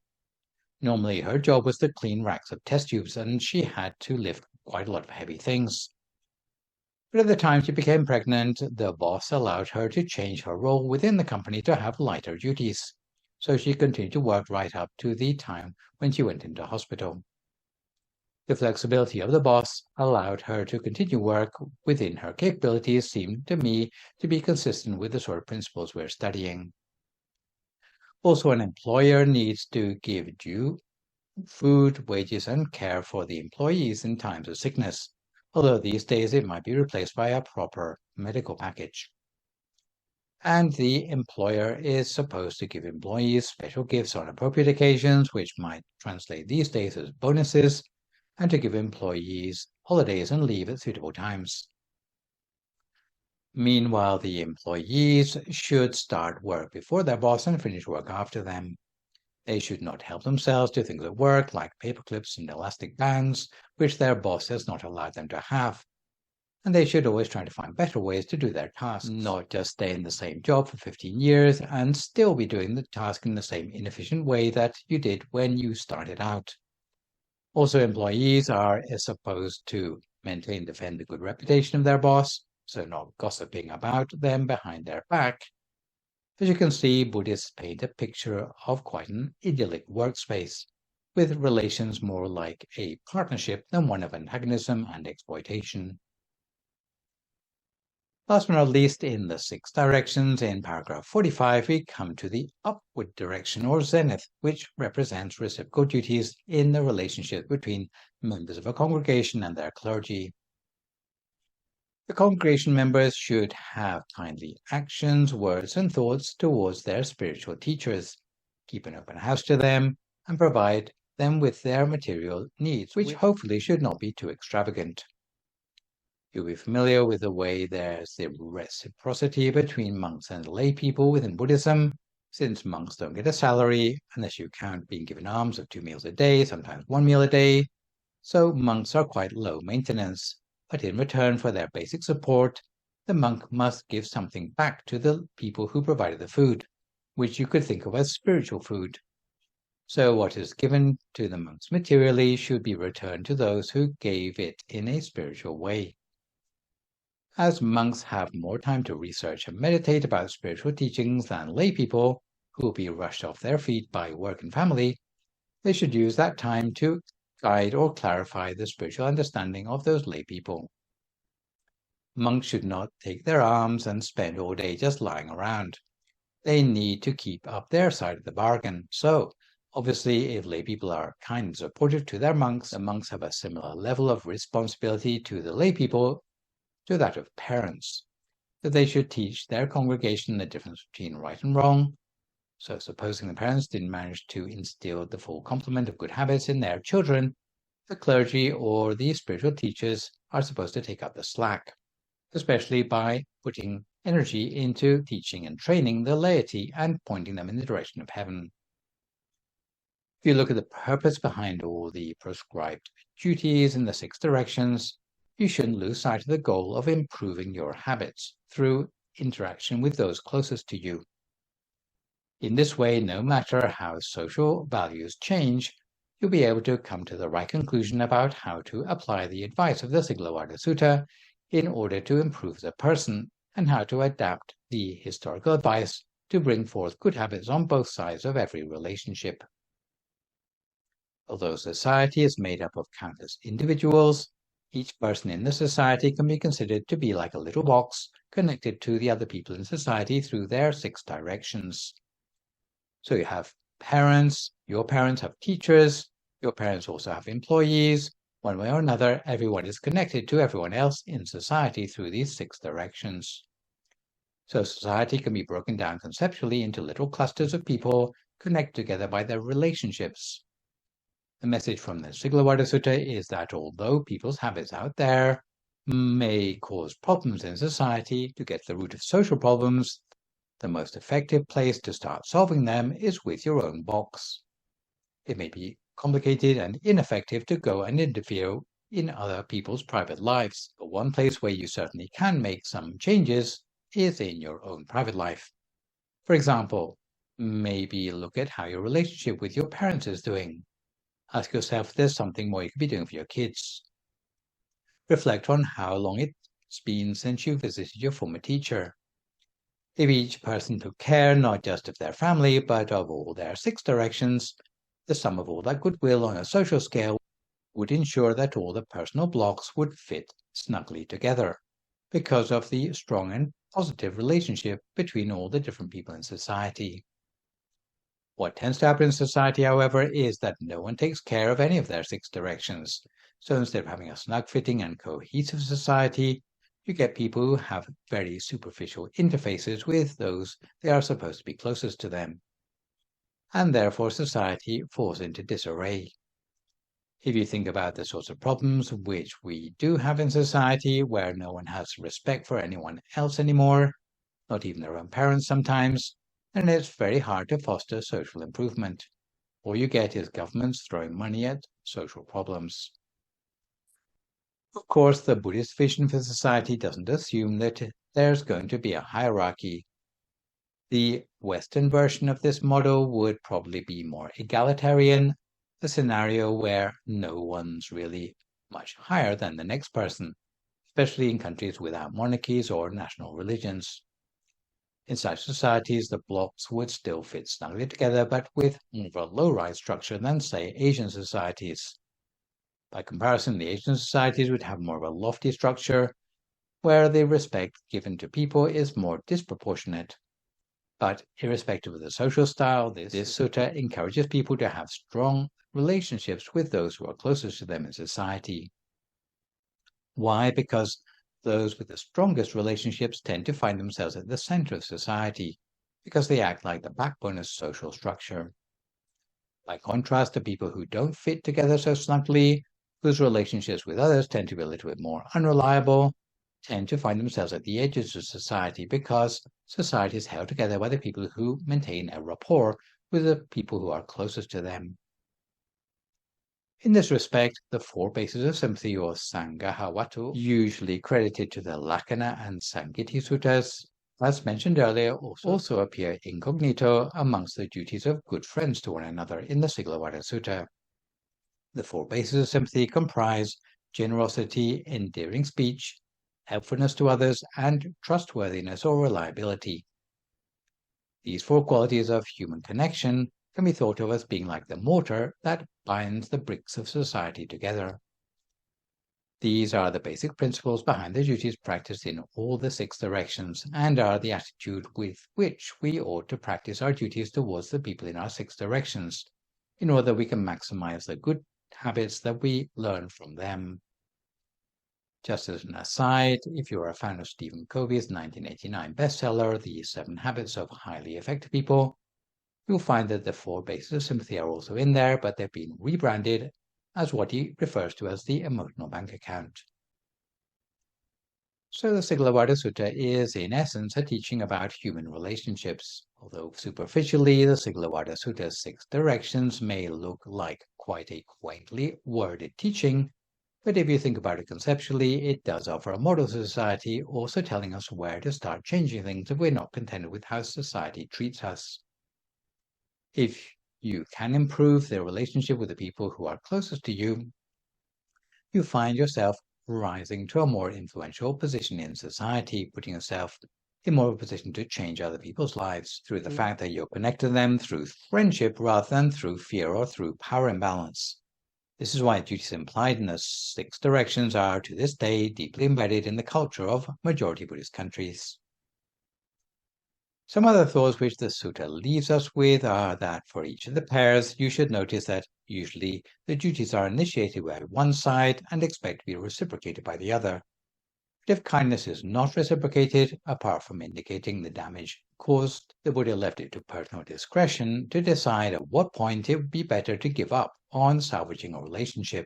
Normally, her job was to clean racks of test tubes, and she had to lift quite a lot of heavy things. But at the time she became pregnant, the boss allowed her to change her role within the company to have lighter duties, so she continued to work right up to the time when she went into hospital. The flexibility of the boss allowed her to continue work within her capabilities seemed to me to be consistent with the sort of principles we're studying. Also, an employer needs to give due food, wages, and care for the employees in times of sickness, although these days it might be replaced by a proper medical package. And the employer is supposed to give employees special gifts on appropriate occasions, which might translate these days as bonuses, and to give employees holidays and leave at suitable times. Meanwhile, the employees should start work before their boss and finish work after them. They should not help themselves to things at work like paper clips and elastic bands, which their boss has not allowed them to have. And they should always try to find better ways to do their tasks, not just stay in the same job for 15 years and still be doing the task in the same inefficient way that you did when you started out. Also, employees are supposed to maintain and defend the good reputation of their boss, so not gossiping about them behind their back. As you can see, Buddhists paint a picture of quite an idyllic workspace, with relations more like a partnership than one of antagonism and exploitation. Last but not least, in the 6 directions, in paragraph 45, we come to the upward direction, or Zenith, which represents reciprocal duties in the relationship between members of a congregation and their clergy. The congregation members should have kindly actions, words, and thoughts towards their spiritual teachers, keep an open house to them, and provide them with their material needs, which hopefully should not be too extravagant. You'll be familiar with the way there's the reciprocity between monks and lay people within Buddhism, since monks don't get a salary unless you count being given alms of 2 meals a day, sometimes 1 meal a day. So monks are quite low maintenance, but in return for their basic support, the monk must give something back to the people who provided the food, which you could think of as spiritual food. So what is given to the monks materially should be returned to those who gave it in a spiritual way. As monks have more time to research and meditate about spiritual teachings than lay people, who will be rushed off their feet by work and family, they should use that time to guide or clarify the spiritual understanding of those lay people. Monks should not take their alms and spend all day just lying around. They need to keep up their side of the bargain. So, obviously, if lay people are kind and supportive to their monks, the monks have a similar level of responsibility to the lay people to that of parents, that they should teach their congregation the difference between right and wrong. So supposing the parents didn't manage to instill the full complement of good habits in their children, the clergy or the spiritual teachers are supposed to take up the slack, especially by putting energy into teaching and training the laity and pointing them in the direction of heaven. If you look at the purpose behind all the prescribed duties in the 6 directions, you shouldn't lose sight of the goal of improving your habits through interaction with those closest to you. In this way, no matter how social values change, you'll be able to come to the right conclusion about how to apply the advice of the Sigālovāda Sutta in order to improve the person, and how to adapt the historical advice to bring forth good habits on both sides of every relationship. Although society is made up of countless individuals, each person in the society can be considered to be like a little box connected to the other people in society through their 6 directions. So you have parents, your parents have teachers, your parents also have employees. One way or another, everyone is connected to everyone else in society through these 6 directions. So society can be broken down conceptually into little clusters of people connected together by their relationships. The message from the Sigālovāda Sutta is that although people's habits out there may cause problems in society, to get to the root of social problems, the most effective place to start solving them is with your own box. It may be complicated and ineffective to go and interfere in other people's private lives. But one place where you certainly can make some changes is in your own private life. For example, maybe look at how your relationship with your parents is doing. Ask yourself if there's something more you could be doing for your kids. Reflect on how long it's been since you visited your former teacher. If each person took care not just of their family, but of all their 6 directions, the sum of all that goodwill on a social scale would ensure that all the personal blocks would fit snugly together, because of the strong and positive relationship between all the different people in society. What tends to happen in society, however, is that no one takes care of any of their 6 directions. So instead of having a snug-fitting and cohesive society, you get people who have very superficial interfaces with those they are supposed to be closest to them. And therefore society falls into disarray. If you think about the sorts of problems which we do have in society, where no one has respect for anyone else anymore, not even their own parents sometimes, then it's very hard to foster social improvement. All you get is governments throwing money at social problems. Of course, the Buddhist vision for society doesn't assume that there's going to be a hierarchy. The Western version of this model would probably be more egalitarian, a scenario where no one's really much higher than the next person, especially in countries without monarchies or national religions. In such societies, the blocks would still fit snugly together, but with more of a low-rise structure than, say, Asian societies. By comparison, the Asian societies would have more of a lofty structure, where the respect given to people is more disproportionate. But irrespective of the social style, this sutta encourages people to have strong relationships with those who are closest to them in society. Why? Because those with the strongest relationships tend to find themselves at the center of society, because they act like the backbone of social structure. By contrast, the people who don't fit together so snugly, whose relationships with others tend to be a little bit more unreliable, tend to find themselves at the edges of society, because society is held together by the people who maintain a rapport with the people who are closest to them. In this respect, the 4 bases of sympathy, or Sigālovāda, usually credited to the Lakkhana and Samgiti suttas, as mentioned earlier, also appear incognito amongst the duties of good friends to one another in the Sigālovāda Sutta. The 4 bases of sympathy comprise generosity, endearing speech, helpfulness to others, and trustworthiness or reliability. These 4 qualities of human connection can be thought of as being like the mortar that binds the bricks of society together. These are the basic principles behind the duties practiced in all the 6 directions, and are the attitude with which we ought to practice our duties towards the people in our 6 directions, in order that we can maximize the good habits that we learn from them. Just as an aside, if you are a fan of Stephen Covey's 1989 bestseller, The 7 Habits of Highly Effective People, you'll find that the 4 bases of sympathy are also in there, but they've been rebranded as what he refers to as the emotional bank account. So the Sigālovāda Sutta is, in essence, a teaching about human relationships. Although superficially, the Sigālovāda Sutta's 6 directions may look like quite a quaintly worded teaching, but if you think about it conceptually, it does offer a model society, also telling us where to start changing things if we're not contented with how society treats us. If you can improve the relationship with the people who are closest to you, you find yourself rising to a more influential position in society, putting yourself in more of a position to change other people's lives through the fact that you're connected to them through friendship rather than through fear or through power imbalance. This is why duties implied in the 6 directions are, to this day, deeply embedded in the culture of majority Buddhist countries. Some other thoughts which the sutta leaves us with are that for each of the pairs, you should notice that usually the duties are initiated by one side and expect to be reciprocated by the other. But if kindness is not reciprocated, apart from indicating the damage caused, the Buddha left it to personal discretion to decide at what point it would be better to give up on salvaging a relationship.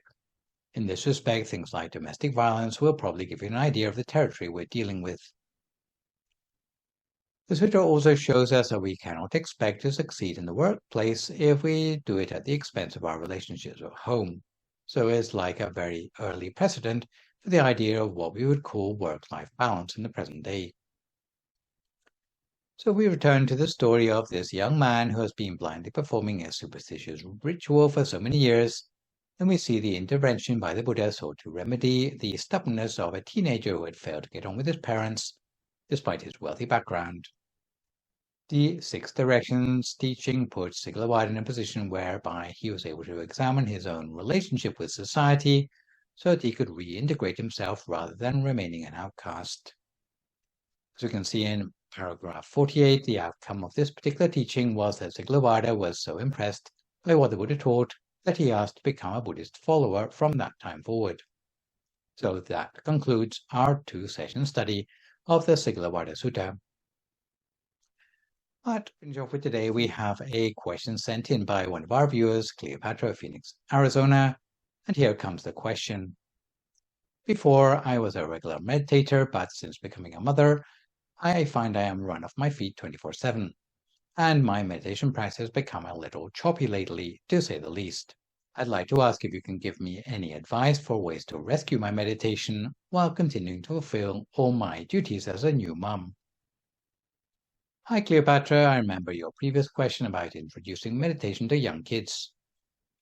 In this respect, things like domestic violence will probably give you an idea of the territory we're dealing with. The sutta also shows us that we cannot expect to succeed in the workplace if we do it at the expense of our relationships at home. so it's like a very early precedent for the idea of what we would call work-life balance in the present day. So we return to the story of this young man who has been blindly performing a superstitious ritual for so many years, and we see the intervention by the Buddha sought to remedy the stubbornness of a teenager who had failed to get on with his parents, despite his wealthy background. The Six Directions teaching put Sigālovāda in a position whereby he was able to examine his own relationship with society so that he could reintegrate himself rather than remaining an outcast. As we can see in paragraph 48, the outcome of this particular teaching was that Sigālovāda was so impressed by what the Buddha taught that he asked to become a Buddhist follower from that time forward. So that concludes our 2-session study of the Sigālovāda Sutta. To finish off with today, we have a question sent in by one of our viewers, Cleopatra of Phoenix, Arizona, and here comes the question. Before, I was a regular meditator, but since becoming a mother, I find I am run off my feet 24/7, and my meditation practice has become a little choppy lately, to say the least. I'd like to ask if you can give me any advice for ways to rescue my meditation while continuing to fulfill all my duties as a new mum. Hi Cleopatra, I remember your previous question about introducing meditation to young kids.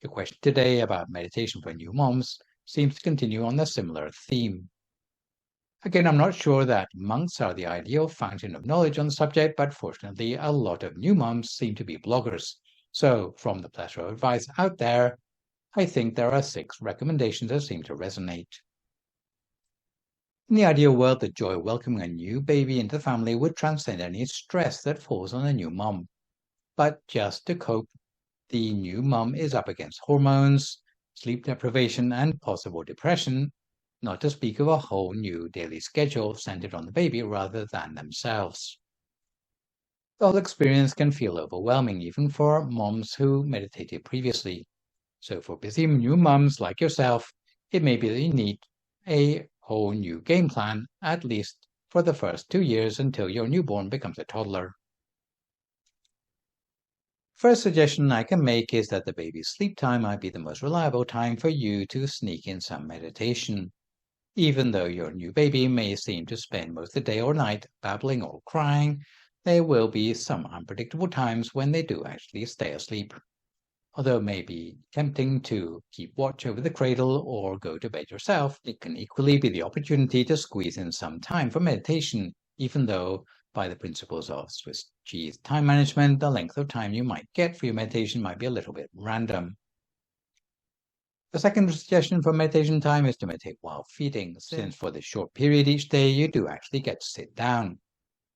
Your question today about meditation for new moms seems to continue on a similar theme. Again, I'm not sure that monks are the ideal fountain of knowledge on the subject, but fortunately a lot of new moms seem to be bloggers. So from the plethora of advice out there, I think there are 6 recommendations that seem to resonate. In the ideal world, the joy of welcoming a new baby into the family would transcend any stress that falls on a new mom. But just to cope, the new mom is up against hormones, sleep deprivation, and possible depression, not to speak of a whole new daily schedule centered on the baby rather than themselves. The whole experience can feel overwhelming even for moms who meditated previously. So for busy new moms like yourself, it may be that you need a whole new game plan, at least for the first 2 years until your newborn becomes a toddler. First suggestion I can make is that the baby's sleep time might be the most reliable time for you to sneak in some meditation. Even though your new baby may seem to spend most of the day or night babbling or crying, there will be some unpredictable times when they do actually stay asleep. Although it may be tempting to keep watch over the cradle or go to bed yourself, it can equally be the opportunity to squeeze in some time for meditation, even though, by the principles of Swiss cheese time management, the length of time you might get for your meditation might be a little bit random. The second suggestion for meditation time is to meditate while feeding, since for this short period each day you do actually get to sit down.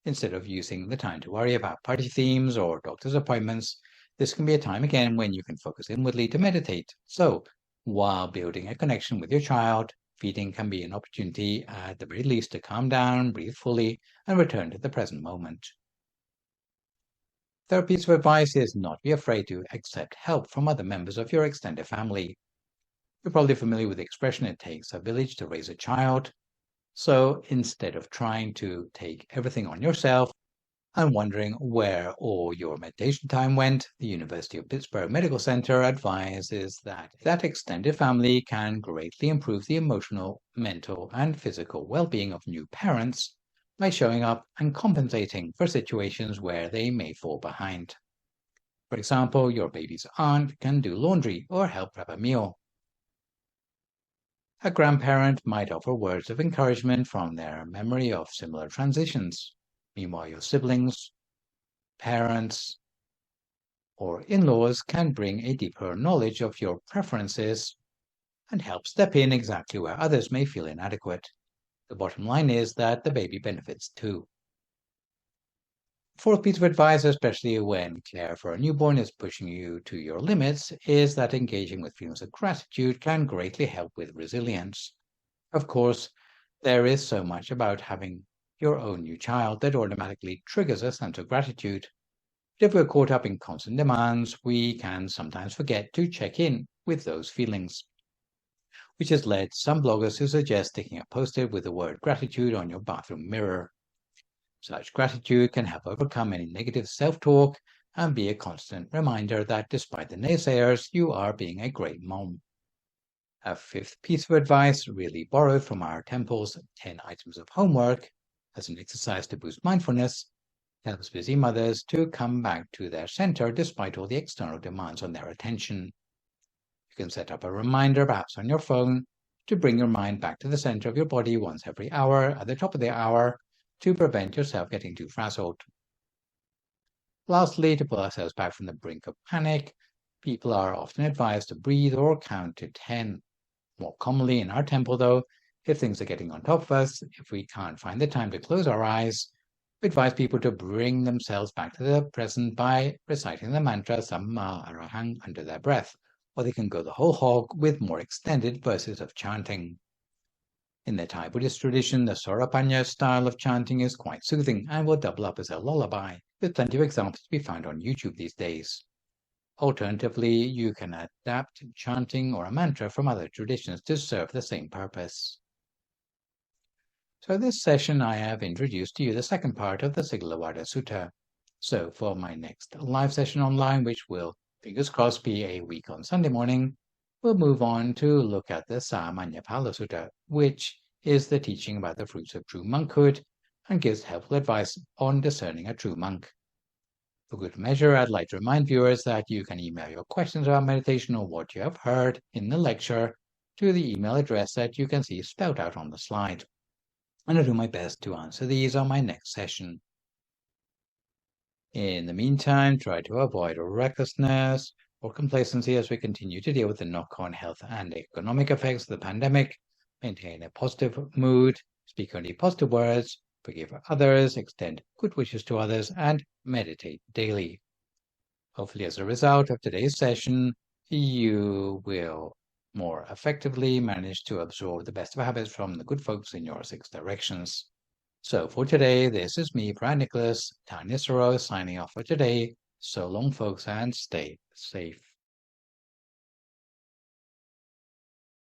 Instead of using the time to worry about party themes or doctor's appointments, this can be a time again when you can focus inwardly to meditate. So, while building a connection with your child, feeding can be an opportunity at the very least to calm down, breathe fully, and return to the present moment. Third piece of advice is not to be afraid to accept help from other members of your extended family. You're probably familiar with the expression, it takes a village to raise a child. So instead of trying to take everything on yourself and wondering where all your meditation time went, the University of Pittsburgh Medical Center advises that extended family can greatly improve the emotional, mental, and physical well-being of new parents by showing up and compensating for situations where they may fall behind. For example, your baby's aunt can do laundry or help prep a meal. A grandparent might offer words of encouragement from their memory of similar transitions. Meanwhile, your siblings, parents, or in-laws can bring a deeper knowledge of your preferences and help step in exactly where others may feel inadequate. The bottom line is that the baby benefits too. Fourth piece of advice, especially when care for a newborn is pushing you to your limits, is that engaging with feelings of gratitude can greatly help with resilience. Of course, there is so much about having your own new child that automatically triggers a sense of gratitude. But if we're caught up in constant demands, we can sometimes forget to check in with those feelings, which has led some bloggers to suggest sticking a post-it with the word gratitude on your bathroom mirror. Such gratitude can help overcome any negative self-talk and be a constant reminder that despite the naysayers, you are being a great mom. A fifth piece of advice, really borrowed from our temple's 10 items of homework, as an exercise to boost mindfulness, helps busy mothers to come back to their center despite all the external demands on their attention. You can set up a reminder, perhaps on your phone, to bring your mind back to the center of your body once every hour at the top of the hour to prevent yourself getting too frazzled. Lastly, to pull ourselves back from the brink of panic, people are often advised to breathe or count to 10. More commonly in our temple, though, if things are getting on top of us, if we can't find the time to close our eyes, we advise people to bring themselves back to the present by reciting the mantra Samma Arahang under their breath, or they can go the whole hog with more extended verses of chanting. In the Thai Buddhist tradition, the Sorapanya style of chanting is quite soothing and will double up as a lullaby, with plenty of examples to be found on YouTube these days. Alternatively, you can adapt chanting or a mantra from other traditions to serve the same purpose. So this session I have introduced to you the second part of the Sigālovāda Sutta. So for my next live session online, which will, fingers crossed, be a week on Sunday morning, we'll move on to look at the Samanyapala Sutta, which is the teaching about the fruits of true monkhood and gives helpful advice on discerning a true monk. For good measure, I'd like to remind viewers that you can email your questions about meditation or what you have heard in the lecture to the email address that you can see spelled out on the slide. And I'll do my best to answer these on my next session. In the meantime, try to avoid recklessness or complacency as we continue to deal with the knock-on health and economic effects of the pandemic. Maintain a positive mood, speak only positive words, forgive others, extend good wishes to others, and meditate daily. Hopefully, as a result of today's session, you will more effectively manage to absorb the best of habits from the good folks in your 6 directions. So for today, this is me, Phra Nicholas Thanissaro, signing off for today. So long, folks, and stay safe.